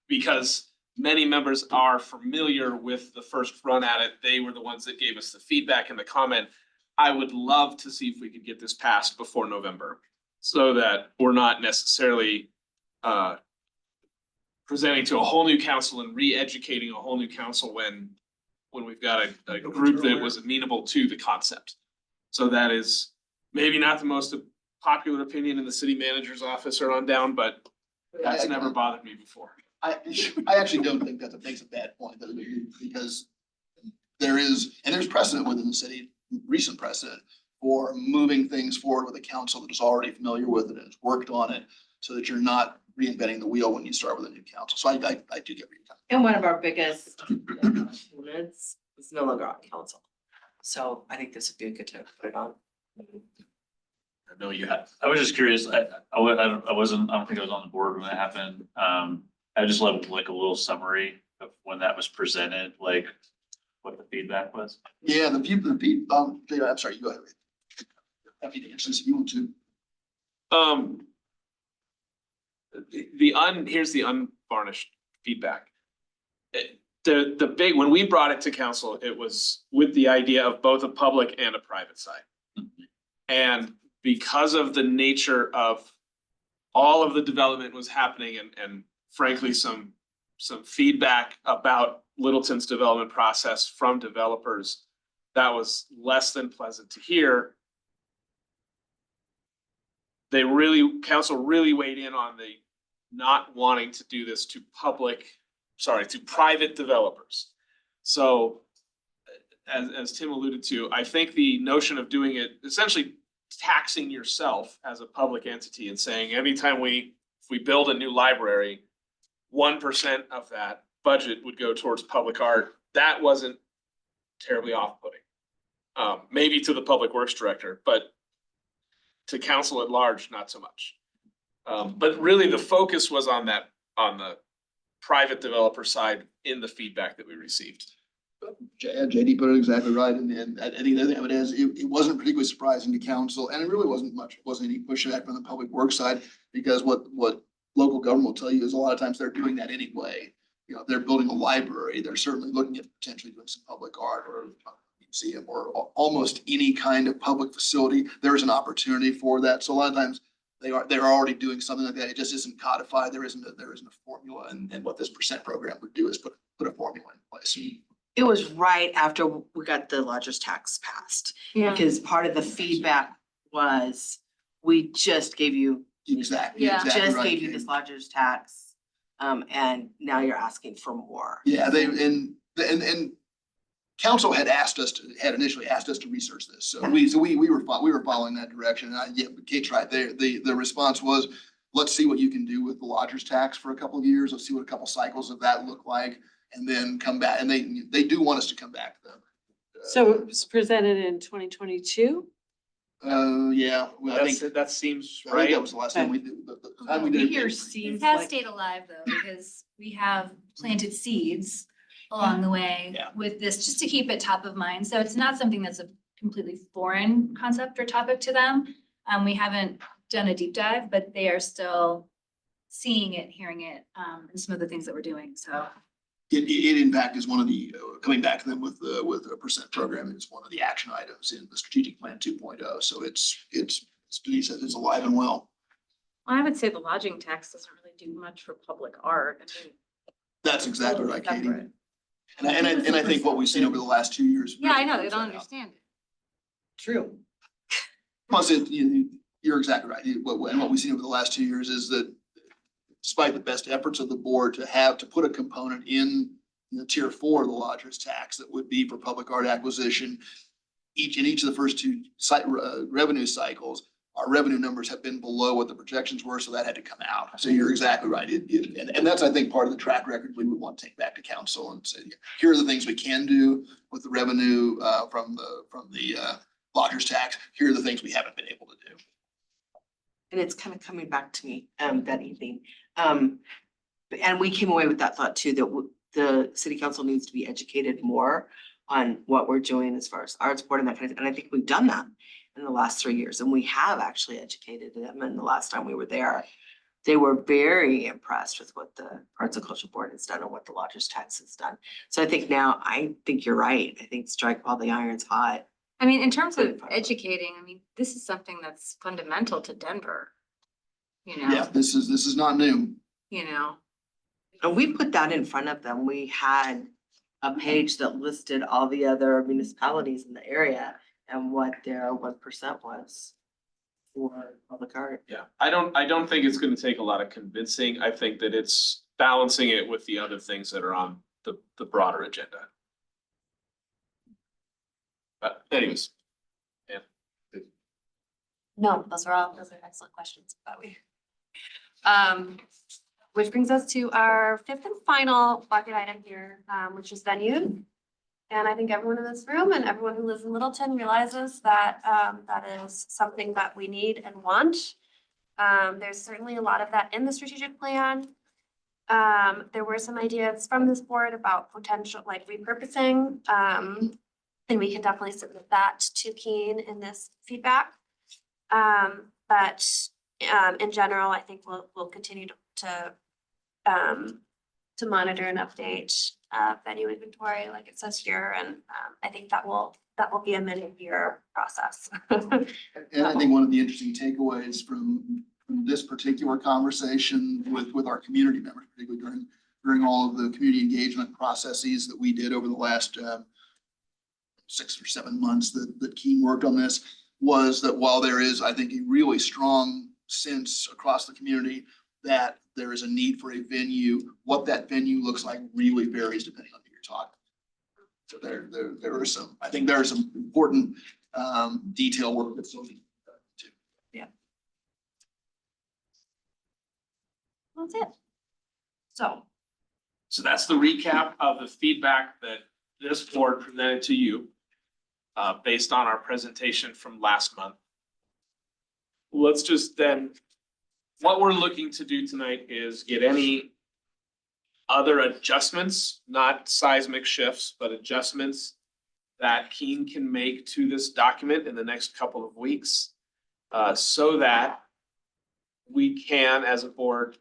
Because many members are familiar with the first run at it. They were the ones that gave us the feedback and the comment. I would love to see if we could get this passed before November, so that we're not necessarily presenting to a whole new council and re-educating a whole new council when we've got a group that was amenable to the concept. So that is maybe not the most popular opinion in the city manager's office or on down, but that's never bothered me before. I actually don't think that makes a bad point, because there's precedent within the city, recent precedent for moving things forward with a council that is already familiar with it and has worked on it, so that you're not reinventing the wheel when you start with a new council. So I do get where you're coming. And one of our biggest units is no longer on council. So I think this would be a good time to put it on. I know you had. I was just curious, I don't think I was on the board when that happened. I just love like a little summary of when that was presented, like what the feedback was. Yeah, I'm sorry, you go ahead. Happy to answer this if you want to. Here's the unvarnished feedback. The big, when we brought it to council, it was with the idea of both a public and a private side. And because of the nature of all of the development was happening and frankly, some feedback about Littleton's development process from developers that was less than pleasant to hear. Council really weighed in on the not wanting to do this to private developers. So as Tim alluded to, I think the notion of doing it, essentially taxing yourself as a public entity and saying anytime if we build a new library, 1% of that budget would go towards public art. That wasn't terribly off-putting. Maybe to the public works director, but to council at large, not so much. But really the focus was on the private developer side in the feedback that we received. JD put it exactly right, and I think the other thing of it is, it wasn't particularly surprising to council, and it really wasn't any pushback from the public works side, because what local government will tell you is a lot of times they're doing that anyway. You know, they're building a library, they're certainly looking at potentially doing some public art or a museum or almost any kind of public facility. There is an opportunity for that, so a lot of times they're already doing something like that. It just isn't codified. There isn't a formula, and what this percent program would do is put a formula in place. It was right after we got the lodger's tax passed, Yeah. because part of the feedback was, we just gave you, Exactly, Yeah. exactly just right, gave you Katie. this lodger's tax. And now you're asking for more. Yeah, and council had initially asked us to research this. So we were following that direction. And yeah, Kate's right there. The response was, let's see what you can do with the lodger's tax for a couple of years. Let's see what a couple cycles of that look like, and then come back. And they do want us to come back to them. So it was presented in 2022? Yeah, well, I think That seems that right. was the last time we did, the time we did. it. Here This seems has like, stayed alive though, because we have planted seeds along the way Yeah. with this, just to keep it top of mind. So it's not something that's a completely foreign concept or topic to them. We haven't done a deep dive, but they are still seeing it, hearing it, and some of the things that we're doing, so. It in fact is one of the, coming back to them with a percent program is one of the action items in the strategic plan 2.0. So it's, Denise says it's alive and well. I would say the lodging tax doesn't really do much for public art. I mean, That's exactly totally right, Katie. separate. And I think what we've seen over the last 2 years. Yeah, I know, really they don't proves that out. understand it. true. Plus, you're exactly right. What we've seen over the last 2 years is that despite the best efforts of the board to put a component in the tier 4 of the lodger's tax that would be for public art acquisition, in each of the first two revenue cycles, our revenue numbers have been below what the projections were, so that had to come out. So you're exactly right. And that's, I think, part of the track record we would want to take back to council and say, here are the things we can do with the revenue from the lodger's tax. Here are the things we haven't been able to do. And it's kind of coming back to me, that evening. And we came away with that thought too, that the city council needs to be educated more on what we're doing as far as arts board and that kind of, and I think we've done that in the last 3 years, and we have actually educated them. And the last time we were there, they were very impressed with what the Arts and Culture Board has done and what the lodger's tax has done. So I think you're right. I think strike while the iron's hot. I mean, in terms of educating, I mean, this is something that's fundamental to Denver. You know, Yeah, this is not new. you know, And we put that in front of them. We had a page that listed all the other municipalities in the area and what their 1% was for public art. Yeah, I don't think it's gonna take a lot of convincing. I think that it's balancing it with the other things that are on the broader agenda. But anyways, No, those are excellent questions, but which brings us to our fifth and final bucket item here, which is venue. And I think everyone in this room and everyone who lives in Littleton realizes that, that is something that we need and want. There's certainly a lot of that in the strategic plan. There were some ideas from this board about potential, like repurposing, and we can definitely submit that to Keen in this feedback. But in general, I think we'll continue to monitor and update venue inventory, like it says here, and I think that will be a many-year process. And I think one of the interesting takeaways from this particular conversation with our community members, particularly during all of the community engagement processes that we did over the last 6 or 7 months that Keen worked on this, was that while there is, I think, a really strong sense across the community that there is a need for a venue, what that venue looks like really varies depending on who you're talking. So there are some, I think there are some important detail work that's still needed too. That's it. So, so that's the recap of the feedback that this board presented to you based on our presentation from last month. Let's just then, what we're looking to do tonight is get any other adjustments, not seismic shifts, but adjustments that Keen can make to this document in the next couple of weeks, so that we can, as a board,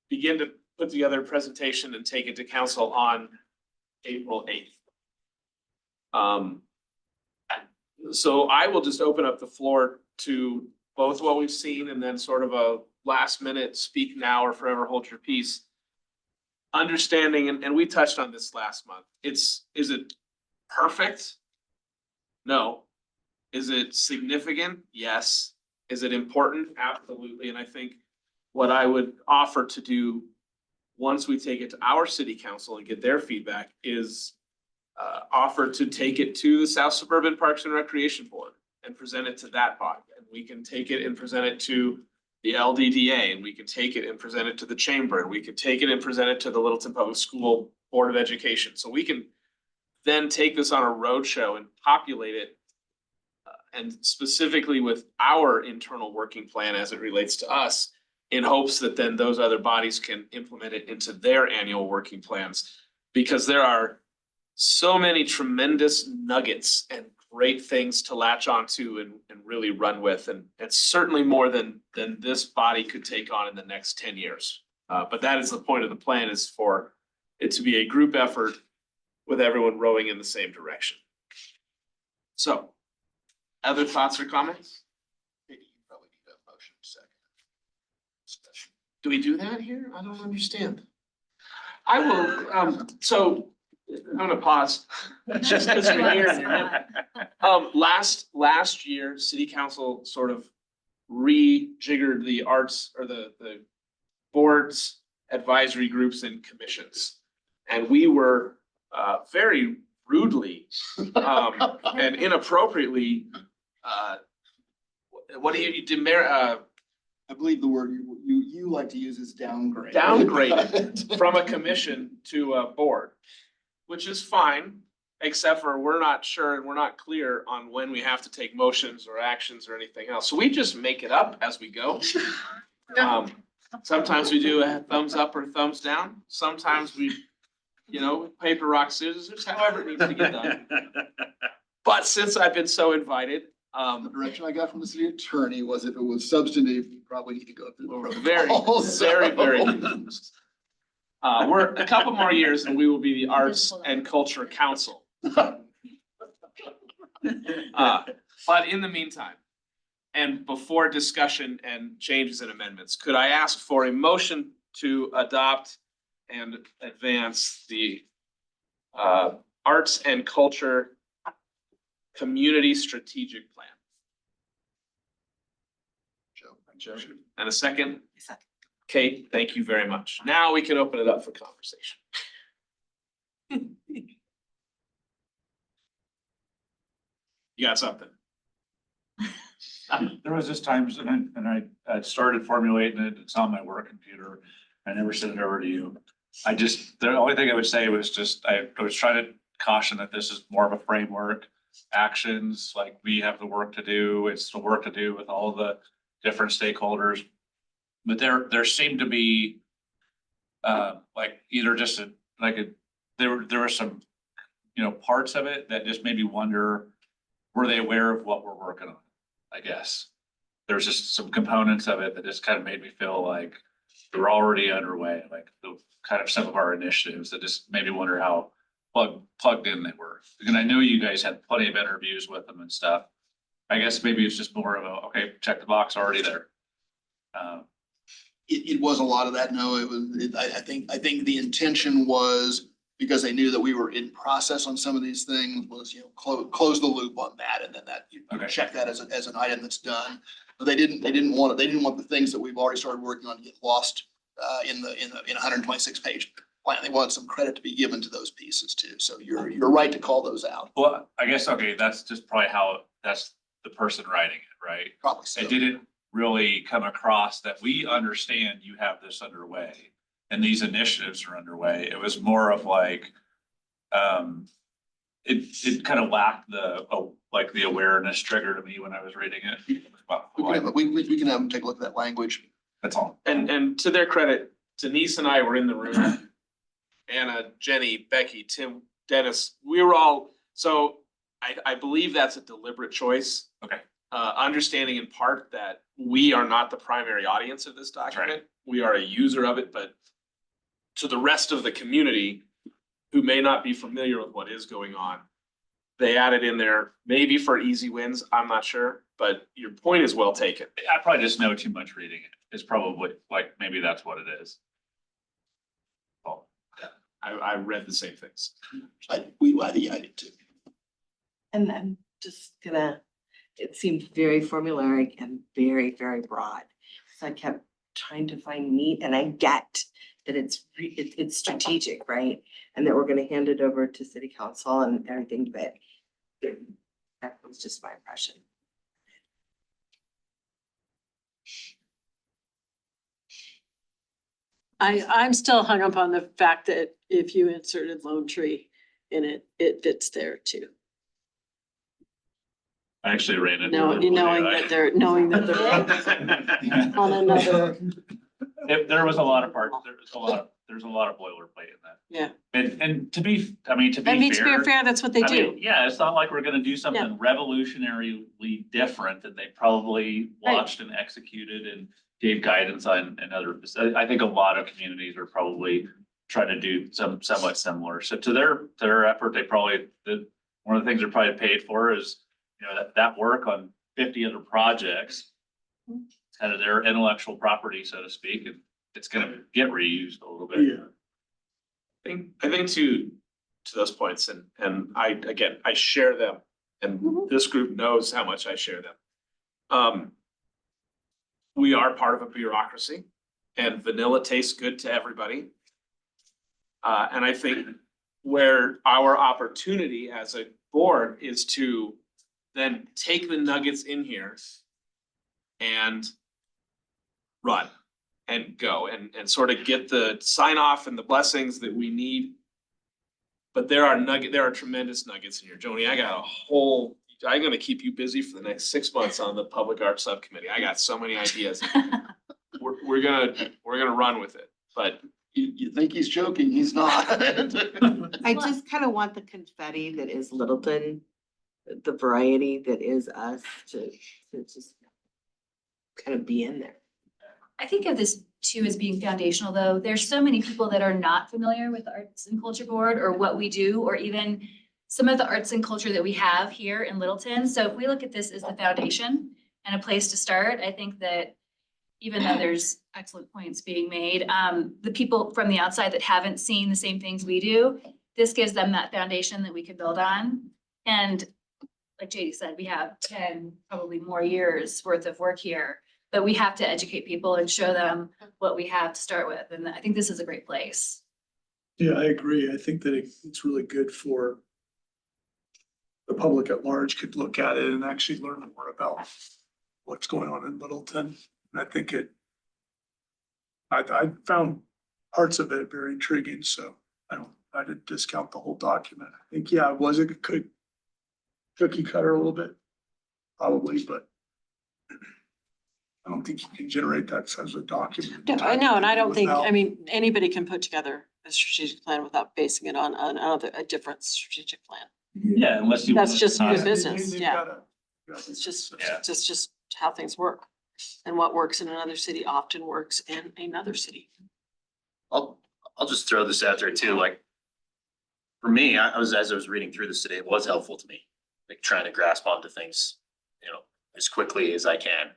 begin to put together a presentation and take it to council on April 8th. So I will just open up the floor to both what we've seen and then sort of a last minute speak now or forever hold your peace. understanding, and we touched on this last month, is it perfect? No. Is it significant? Yes. Is it important? Absolutely. And I think what I would offer to do, once we take it to our city council and get their feedback, is offer to take it to the South Suburban Parks and Recreation Board and present it to that body. And we can take it and present it to the LDDA, and we can take it and present it to the chamber, and we can take it and present it to the Littleton Public School Board of Education. So we can then take this on a roadshow and populate it, and specifically with our internal working plan as it relates to us, in hopes that then those other bodies can implement it into their annual working plans. Because there are so many tremendous nuggets and great things to latch onto and really run with, and certainly more than this body could take on in the next 10 years. But that is the point of the plan, is for it to be a group effort with everyone rowing in the same direction. So, other thoughts or comments? Maybe you probably need a motion second. Discussion. Do we do that here? I don't understand. I will, so I'm gonna pause. Just because we're here. Last year, city council sort of rejiggered the arts, or the boards, advisory groups and commissions. And we were very rudely and inappropriately, what do you demerit, I believe the word you like to use is downgrade. downgraded from a commission to a board, which is fine, except for we're not sure and we're not clear on when we have to take motions or actions or anything else. So we just make it up as we go. Sometimes we do a thumbs up or thumbs down. Sometimes we, paper, rock, scissors, however it needs to get done. But since I've been so invited, The direction I got from the city attorney was if it was substantive, you probably need to go through the very, protocols. very, very confused. We're a couple more years and we will be the Arts and Culture Council. But in the meantime, and before discussion and changes and amendments, could I ask for a motion to adopt and advance the Arts and Culture Community Strategic Plan? Joe, and a second? Second. Kate, thank you very much. Now we can open it up for conversation. You got something? There was just times, and I started formulating it, it's on my work computer, I never sent it over to you. The only thing I would say was just, I was trying to caution that this is more of a framework. Actions, like we have the work to do, it's the work to do with all the different stakeholders. But there seemed to be, like either just there were some, parts of it that just made me wonder, were they aware of what we're working on? I guess. There's just some components of it that just kind of made me feel like we're already underway, like the kind of some of our initiatives that just made me wonder how plugged in they were. And I know you guys had plenty of interviews with them and stuff. I guess maybe it's just more of a, okay, check the box, already there. It was a lot of that. No, I think the intention was, because they knew that we were in process on some of these things, was, close the loop on that, and then that you Okay. check that as an item that's done. But they didn't want the things that we've already started working on to get lost in 126 page plan. They want some credit to be given to those pieces too. So you're right to call those out. Well, I guess, okay, that's just probably how, that's the person writing it, right? Probably so. It didn't really come across that we understand you have this underway and these initiatives are underway. It was more of like, it kind of lacked the awareness trigger to me when I was reading it. Well, We can have them take a look at that language. that's all. And to their credit, Denise and I were in the room. Anna, Jenny, Becky, Tim, Dennis, we were all, so I believe that's a deliberate choice. Okay. Understanding in part that we are not the primary audience of this document. We are a user of it, but to the rest of the community who may not be familiar with what is going on, they added in there maybe for easy wins. I'm not sure, but your point is well taken. I probably just know too much reading it. It's probably like, maybe that's what it is. I read the same things. I did too. And I'm just gonna, it seemed very formulaic and very, very broad. So I kept trying to find meat, and I get that it's strategic, right? And that we're gonna hand it over to city council and everything, but that was just my impression. I'm still hung up on the fact that if you inserted Lone Tree in it, it fits there too. I actually ran into. Knowing that they're on another, There was a lot of parts, there's a lot of boilerplate in that. yeah. And to be, I mean, to And be to be fair. fair, that's what they I do. mean, yeah, it's not like we're gonna do something revolutionarily different that they probably Right. watched and executed and gave guidance on and other. I think a lot of communities are probably trying to do somewhat similar. So to their effort, they probably, one of the things they're probably paid for is, you know, that work on 50 other projects. It's kind of their intellectual property, so to speak, and it's gonna get reused a little bit. Yeah. I think to those points, and I share them, and this group knows how much I share them. We are part of a bureaucracy, and vanilla tastes good to everybody. And I think where our opportunity as a board is to then take the nuggets in here and run and go and sort of get the sign off and the blessings that we need. But there are tremendous nuggets in here. Joni, I'm gonna keep you busy for the next 6 months on the public art subcommittee. I got so many ideas. We're gonna run with it, but You think he's joking, he's not. I just kind of want the confetti that is Littleton, the variety that is us to just kind of be in there. I think of this too as being foundational, though. There's so many people that are not familiar with the Arts and Culture Board or what we do, or even some of the arts and culture that we have here in Littleton. So if we look at this as the foundation and a place to start, I think that even though there's excellent points being made, the people from the outside that haven't seen the same things we do, this gives them that foundation that we could build on. And like JD said, we have 10, probably more years worth of work here, but we have to educate people and show them what we have to start with. And I think this is a great place. Yeah, I agree. I think that it's really good for the public at large could look at it and actually learn more about what's going on in Littleton. And I think I found parts of it very intriguing, so I didn't discount the whole document. I think, yeah, it was a good cookie cutter a little bit, probably, but I don't think you can generate that as a document. No, I know, and I don't think, without- I mean, anybody can put together a strategic plan without basing it on a different strategic plan. Yeah, unless you. That's want just to- good They- business, they've yeah. gotta- It's just, Yeah. it's just how things work. And what works in another city often works in another city. I'll just throw this out there too, like. For me, as I was reading through this today, it was helpful to me, like trying to grasp onto things, you know, as quickly as I can.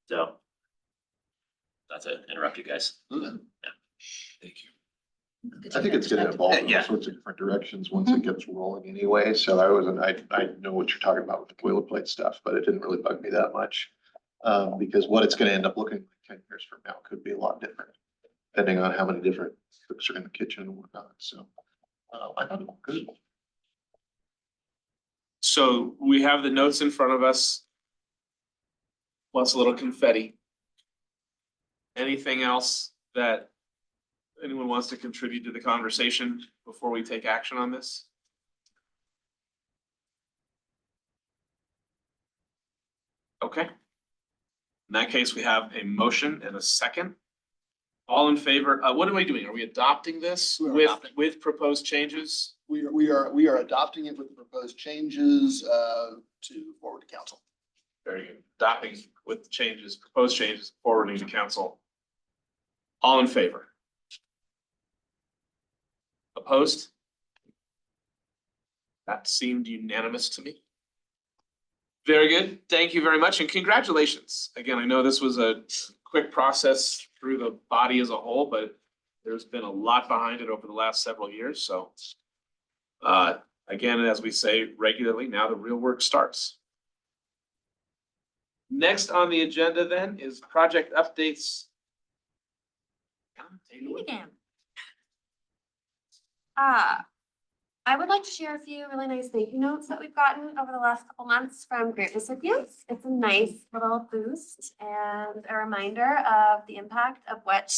So. Not to interrupt you guys. thank you. I think it's gonna evolve in Yeah. all sorts of different directions once it gets rolling anyway, so I know what you're talking about with the boilerplate stuff, but it didn't really bug me that much. Because what it's gonna end up looking like 10 years from now could be a lot different, depending on how many different cooks are in the kitchen and whatnot, so. I thought it was good. So we have the notes in front of us. Plus a little confetti. Anything else that anyone wants to contribute to the conversation before we take action on this? Okay. In that case, we have a motion and a second. All in favor, what are we doing? Are we adopting this We are with, adopting. with proposed changes? We are adopting it with the proposed changes to forward to council. Very good. Adopting with changes, proposed changes, forwarding to council. All in favor? Opposed? That seemed unanimous to me. Very good. Thank you very much and congratulations. Again, I know this was a quick process through the body as a whole, but There's been a lot behind it over the last several years, so. Again, as we say regularly, now the real work starts. Next on the agenda then is project updates. Take it away. I would like to share a few really nice thank you notes that we've gotten over the last couple months from grant recipients. It's a nice little boost and a reminder of the impact of what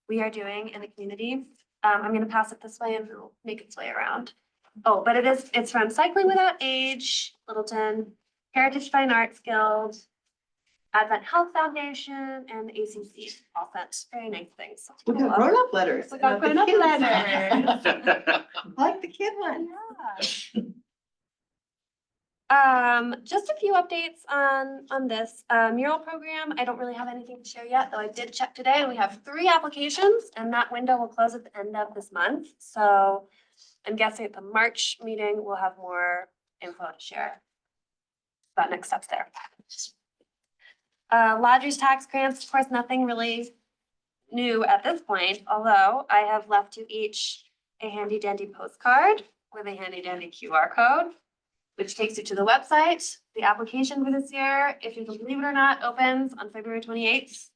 we are doing in the community. I'm gonna pass it this way and it'll make its way around. Oh, but it's from Cycling Without Age, Littleton, Heritage Fine Arts Guild, Advent Health Foundation, and ACC. All sent very nice things. We got grown-up letters. We got and the grown-up kids. letters. I like the kid one. Just a few updates on this mural program. I don't really have anything to share yet, though I did check today and we have 3 applications and that window will close at the end of this month. So I'm guessing at the March meeting, we'll have more info to share about next steps there. Lodgers tax grants, of course, nothing really new at this point, although I have left you each a handy dandy postcard with a handy dandy QR code, which takes you to the website. The application for this year, if you can believe it or not, opens on February 28th.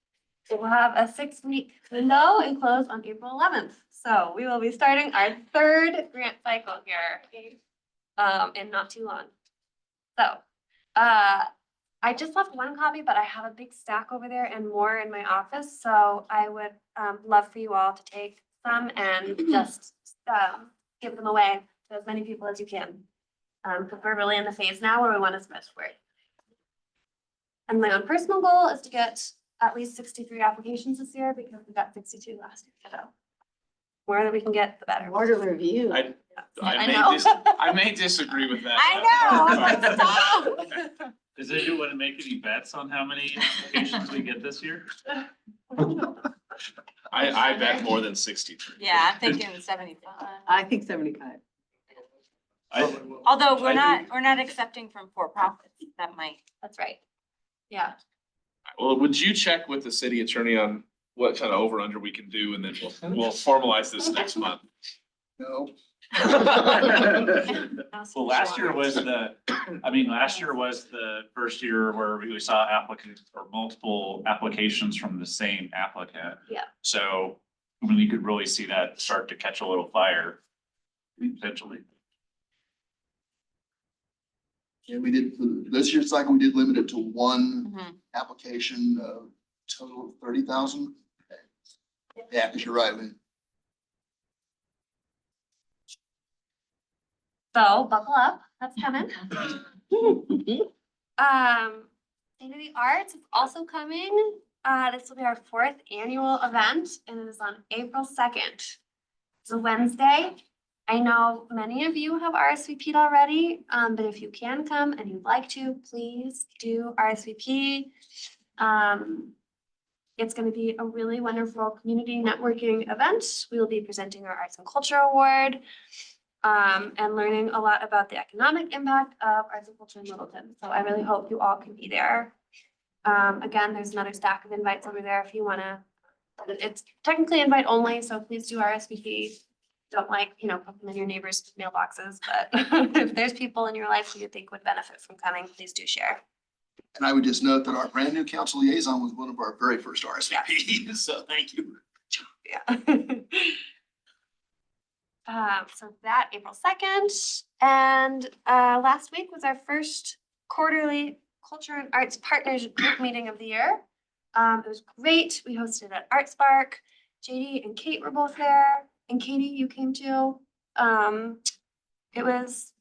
It will have a 6-week window and close on April 11th. So we will be starting our 3rd grant cycle here in not too long. So I just left 1 copy, but I have a big stack over there and more in my office. So I would love for you all to take some and just give them away to as many people as you can. Because we're really in the phase now where we want to spread the word. And my own personal goal is to get at least 63 applications this year because we got 62 last year. So more that we can get, the better. More to review. I know. I may disagree with that. I know. Does anyone want to make any bets on how many applications we get this year? I bet more than 63. Yeah, I'm thinking 75. I think 75. Although we're not accepting from for-profits, that might. That's right. Yeah. Well, would you check with the city attorney on what kind of over under we can do and then we'll formalize this next month. No. Well, last year was the first year where we saw applicants or multiple applications from the same applicant. Yeah. So when you could really see that start to catch a little fire, potentially. Yeah, we did, this year's cycle, we did limit it to 1 Mhm. application, total of 30,000. Yeah, because you're right, So buckle up, that's coming. State of the Arts is also coming. This will be our 4th annual event and it is on April 2nd. It's a Wednesday. I know many of you have RSVP'd already, but if you can come and you'd like to, please do RSVP. It's going to be a really wonderful community networking event. We will be presenting our Arts and Culture Award and learning a lot about the economic impact of arts and culture in Littleton. So I really hope you all can be there. Again, there's another stack of invites over there if you want to. It's technically invite only, so please do RSVP. Don't put them in your neighbors' mailboxes, but if there's people in your life who you think would benefit from coming, please do share. And I would just note that our brand new council liaison was one of our very first RSVPs, so thank you. Yeah. So that April 2nd, and last week was our first quarterly Culture and Arts Partners Group Meeting of the year. It was great. We hosted it at Art Spark. JD and Kate were both there, and Katie, you came too. It was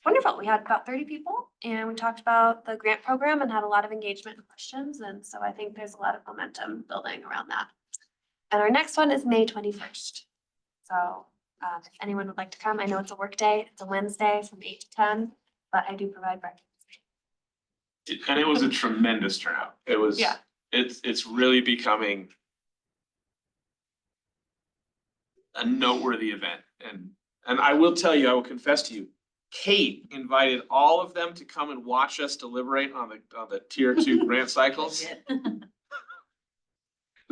wonderful. We had about 30 people, and we talked about the grant program and had a lot of engagement and questions, and so I think there's a lot of momentum building around that. And our next one is May 21st. So if anyone would like to come, I know it's a work day. It's a Wednesday from 8 to 10, but I do provide breakfast. And it was a tremendous turnout. It was, Yeah. It's really becoming a noteworthy event. And I will tell you, I will confess to you, Kate invited all of them to come and watch us deliberate on the tier 2 grant cycles.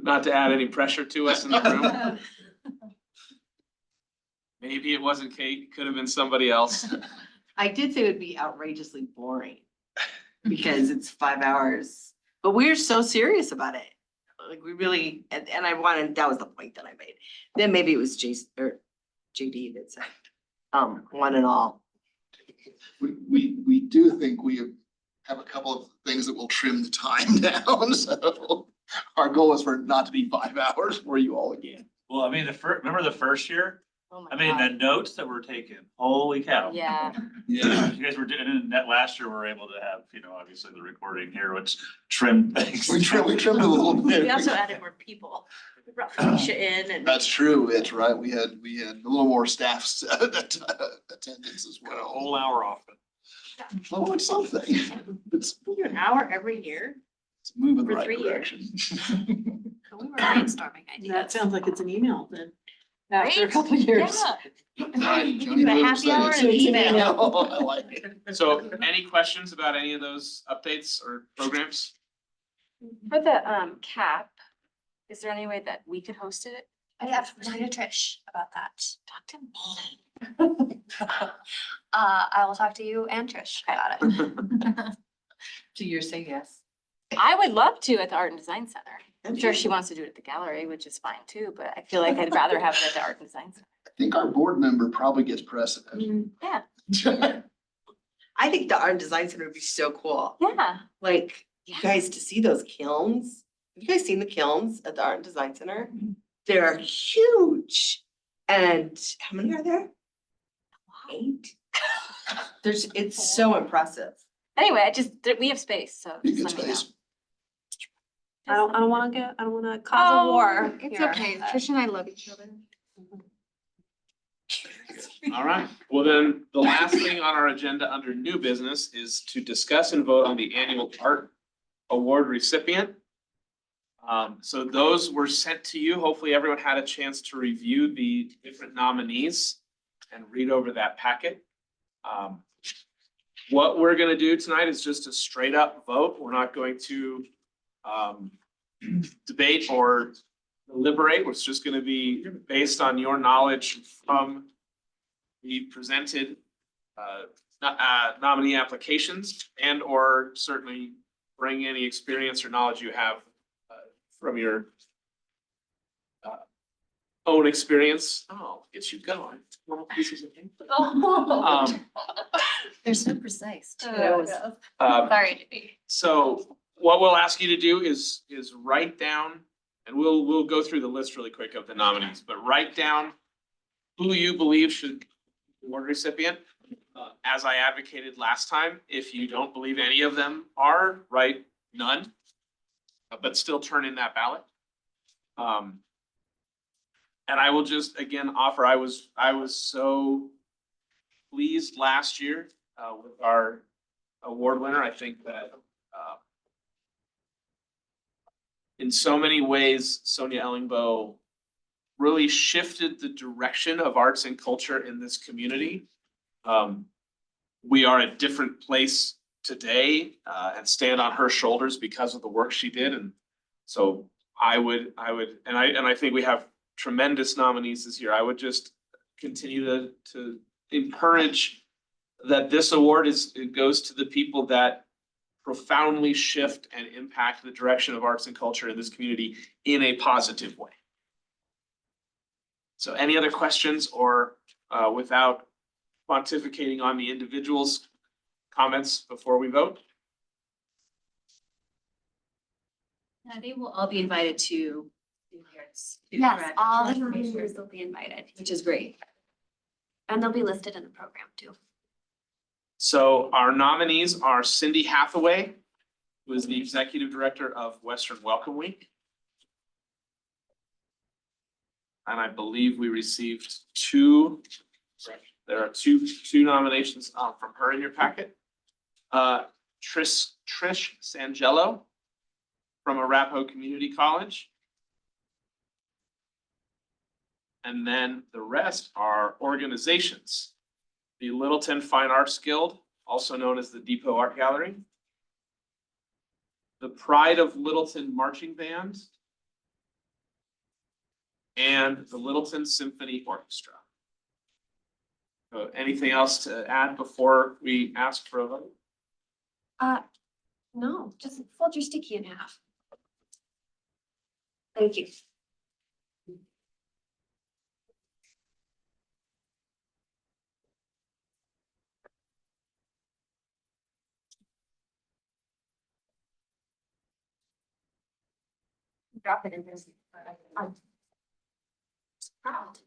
Not to add any pressure to us in the room. Maybe it wasn't Kate, it could have been somebody else. I did say it would be outrageously boring because it's 5 hours, but we're so serious about it. Like we really, and I wanted, that was the point that I made. Then maybe it was Jason or JD that said, one and all. We do think we have a couple of things that will trim the time down, so our goal is for it not to be 5 hours for you all again. Well, I mean, remember the first year? Oh my I mean, the God. notes that were taken, holy cow. Yeah. Yeah. You guys were doing, and that last year we were able to have, obviously the recording here, which trimmed things. We trimmed it a little bit. We also added more people. We brought Felicia in and. That's true, it's right, we had a little more staff attendance as Got a well. whole hour off it. Oh, it's something, it's An hour every year? moving the For right 3 years. direction. We were brainstorming ideas. That sounds like it's an email then. After a couple of years. Yeah. Right, Joni Do a Blue happy said hour it's- and it's an email. I like it. So any questions about any of those updates or programs? For the cap, is there any way that we could host it? I have to talk to Trish about that. Talk to me. I will talk to you and Trish about it. So you're saying yes? I would love to at the Art and Design Center. I'm sure she wants to do it at the gallery, which is fine too, but I feel like I'd rather have it at the Art and Design Center. I think our board member probably gets precedent. Yeah, I think the Art and Design Center would be so cool. yeah. Like, you guys to see those kilns. Have you guys seen the kilns at the Art and Design Center? They're huge. And how many are there? 8? It's so impressive. Anyway, we have space, so Be just good let me know. space. I don't wanna cause a war It's here. okay. Trish and I love each other. All right, well then, the last thing on our agenda under new business is to discuss and vote on the annual art award recipient. So those were sent to you. Hopefully everyone had a chance to review the different nominees and read over that packet. What we're gonna do tonight is just a straight up vote. We're not going to debate or deliberate. It's just gonna be based on your knowledge from the presented nominee applications and or certainly bring any experience or knowledge you have from your own experience. Oh, get you going. Little pieces of paper. They're so precise too. Sorry to be. So what we'll ask you to do is write down, and we'll go through the list really quick of the nominees, but write down who you believe should be the award recipient. As I advocated last time, if you don't believe any of them are, write none, but still turn in that ballot. And I will just again offer, I was so pleased last year with our award winner. I think that in so many ways, Sonia Ellingbo really shifted the direction of arts and culture in this community. We are a different place today and stand on her shoulders because of the work she did. And so I would, and I think we have tremendous nominees this year. I would just continue to encourage that this award it goes to the people that profoundly shift and impact the direction of arts and culture in this community in a positive way. So any other questions or without pontificating on the individuals' comments before we vote? They will all be invited to the awards. Yes, correct? all the commissioners will be invited, Which is great. and they'll be listed in the program too. So our nominees are Cindy Hathaway, who is the executive director of Western Welcome Week. And I believe we received there are two nominations from her in your packet. Trish Sangello from Arapahoe Community College. And then the rest are organizations. The Littleton Fine Arts Guild, also known as the Depot Art Gallery. The Pride of Littleton Marching Band. And the Littleton Symphony Orchestra. Anything else to add before we ask for a vote? No, just fold your sticky in half. Thank you. Drop it in this. I'm proud.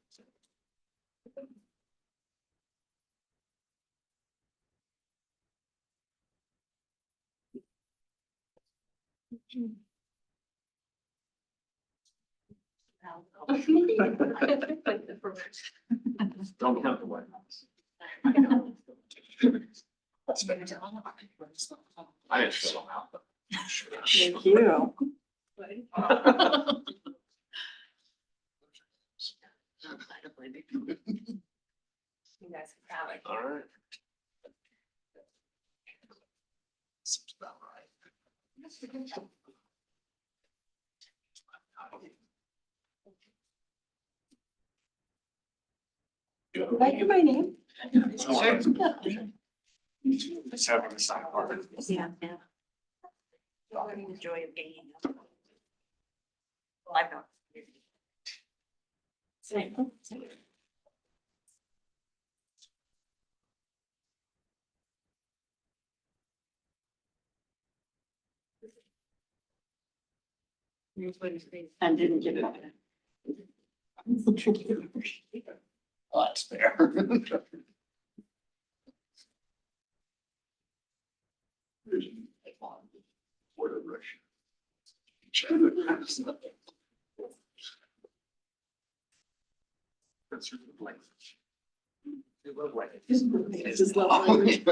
Don't count the White House. I didn't fill them out. Thank you. You guys can have it. All right. Seems about right. Can I hear my name? Sure. Just having a sidebar. Yeah. The joy of gain. Well, I know. Same. I didn't get it. Oh, that's fair. That's really like. They love like. I just love language.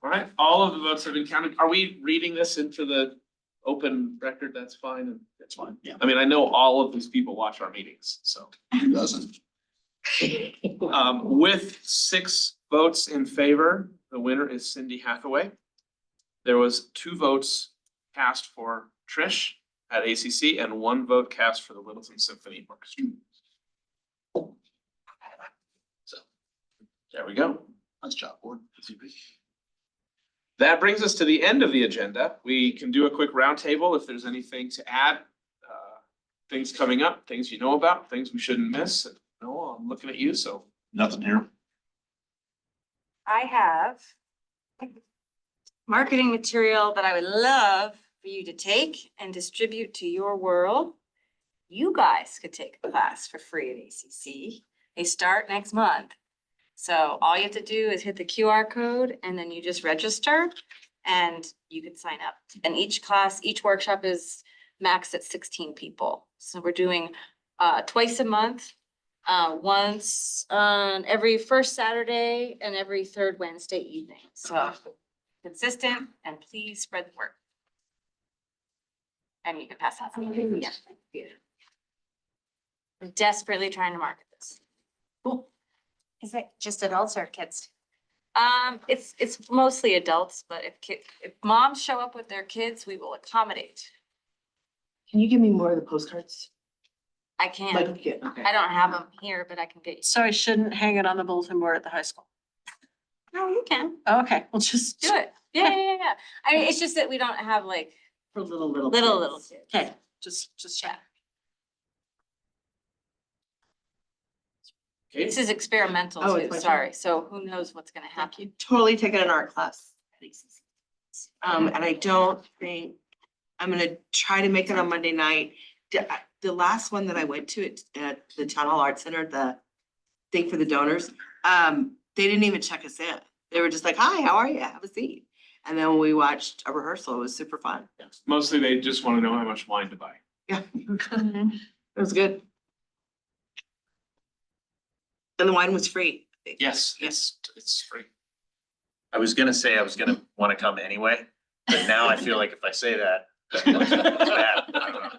All right, all of the votes have been counted. Are we reading this into the open record? That's fine. And That's fine, yeah. I mean, I know all of these people watch our meetings, so. Who doesn't? With 6 votes in favor, the winner is Cindy Hathaway. There was 2 votes cast for Trish at ACC and 1 vote cast for the Littleton Symphony Orchestra. So, there we go. Nice job, board. That brings us to the end of the agenda. We can do a quick roundtable if there's anything to add. Things coming up, things you know about, things we shouldn't miss. No, I'm looking at you, so. Nothing here. I have marketing material that I would love for you to take and distribute to your world. You guys could take a class for free at ACC. They start next month. So all you have to do is hit the QR code and then you just register and you can sign up. And each class, each workshop is maxed at 16 people. So we're doing twice a month, once on every first Saturday and every third Wednesday evening. So consistent and please spread the word. And you can pass that. Yeah. I'm desperately trying to market this. Cool. Is it just adults or kids? It's mostly adults, but if moms show up with their kids, we will accommodate. Can you give me more of the postcards? I can. Like, yeah, okay. I don't have them here, but I can get you. So I shouldn't hang it on the bulletin board at the high school. No, you can Okay, well, just. do it. Yeah. I mean, it's just that we don't have like For little little kids. kids. Okay, just check. Okay. This is experimental Oh, it's too, my turn. sorry. So who knows what's gonna happen? Totally taking an art class at ACC. And I don't think, I'm gonna try to make it on Monday night. The last one that I went to at the Town Hall Art Center, the thing for the donors, they didn't even check us in. They were just like, hi, how are you? Have a seat. And then we watched a rehearsal. It was super fun. Mostly they just want to know how much wine to buy. Yeah. It was good. And the wine was free. Yes, it's free. I was gonna say I was gonna wanna come anyway, but now I feel like if I say that, it's bad. I don't know.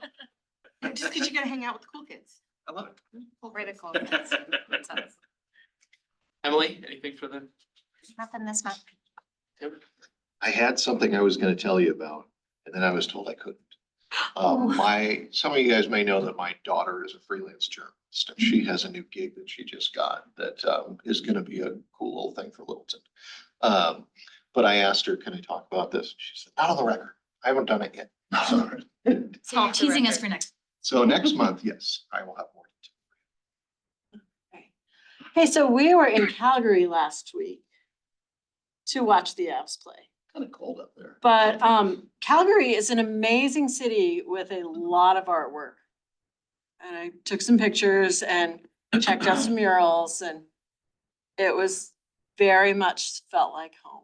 Just because you gotta hang out with the cool kids. I love Critical. it. Emily, anything for them? Nothing this month. I had something I was gonna tell you about, and then I was told I couldn't. Some of you guys may know that my daughter is a freelance journalist, and she has a new gig that she just got that is gonna be a cool little thing for Littleton. But I asked her, can I talk about this? She said, not on the record. I haven't done it yet. So you're teasing us for next. So next month, yes, I will have more. Hey, so we were in Calgary last week to watch the Avs play. Kind of cold up there. But Calgary is an amazing city with a lot of artwork. And I took some pictures and checked out some murals, and it was very much felt like home.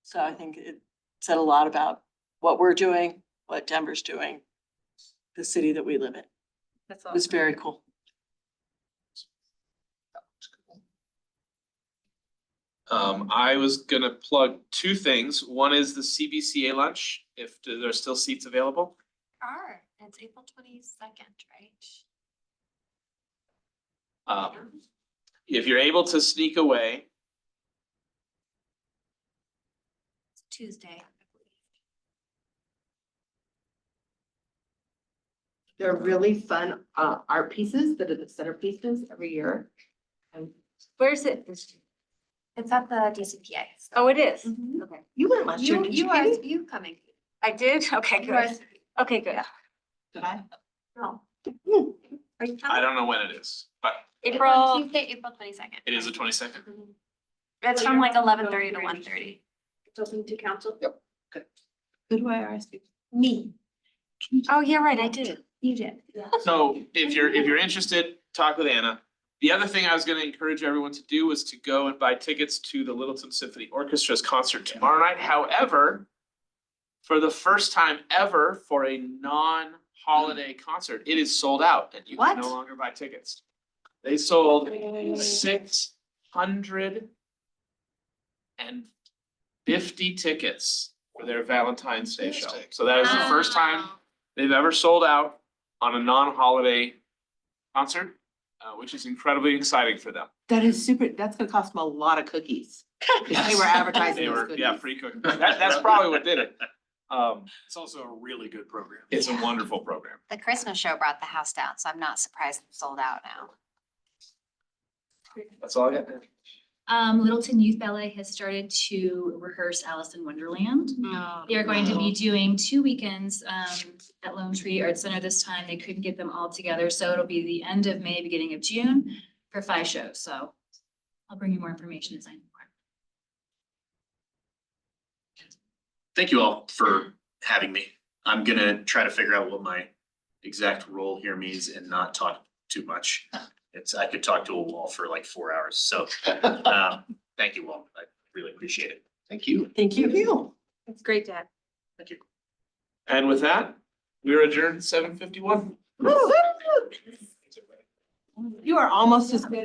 So I think it said a lot about what we're doing, what Denver's doing, the city that we live in. That's It was very cool. I was gonna plug two things. One is the CBCA lunch, if there's still seats available. It's April 22nd, right? If you're able to sneak away, It's Tuesday, I believe. They're really fun art pieces that are the centerpieces every year. And Where's it? It's at the DCPA. so- Oh, it is? Mhm. Okay. you went last year, You, didn't you you, are, Katie? you coming. I did? Okay, You are- good. Okay, good. Did I? No. Are you I coming? don't know when it is, but April, Tuesday, April 22nd. it is the 22nd. It's from like 11:30 to 1:30. it's open to council? Who do I RSVP? Me. Oh, yeah, right, I did. You did. So if you're interested, talk with Anna. The other thing I was gonna encourage everyone to do was to go and buy tickets to the Littleton Symphony Orchestra's concert tomorrow night. However, for the first time ever for a non-holiday concert, it is sold out and you can no What? longer buy tickets. They sold 650 tickets for their Valentine's Day show. So that is the first time they've ever sold out on a non-holiday concert, which is incredibly exciting for them. That is super, that's gonna cost them a lot of cookies. They were advertising They those were, cookies. yeah, free cookies. That's probably what did it. It's also a really good program. It's a wonderful program. The Christmas show brought the house down, so I'm not surprised it's sold out now. That's all I got. Littleton Youth Ballet has started to rehearse Alice in Wonderland. They are going to be doing 2 weekends at Lone Tree Art Center this time. They couldn't get them all together, so it'll be the end of May, beginning of June for 5 shows. So I'll bring you more information as I know more. Thank you all for having me. I'm gonna try to figure out what my exact role here means and not talk too much. I could talk to a wall for like 4 hours, so thank you all. I really appreciate it. Thank you. Thank you. It's great, Dad. Thank you. And with that, we are adjourned 7:51. You are almost as good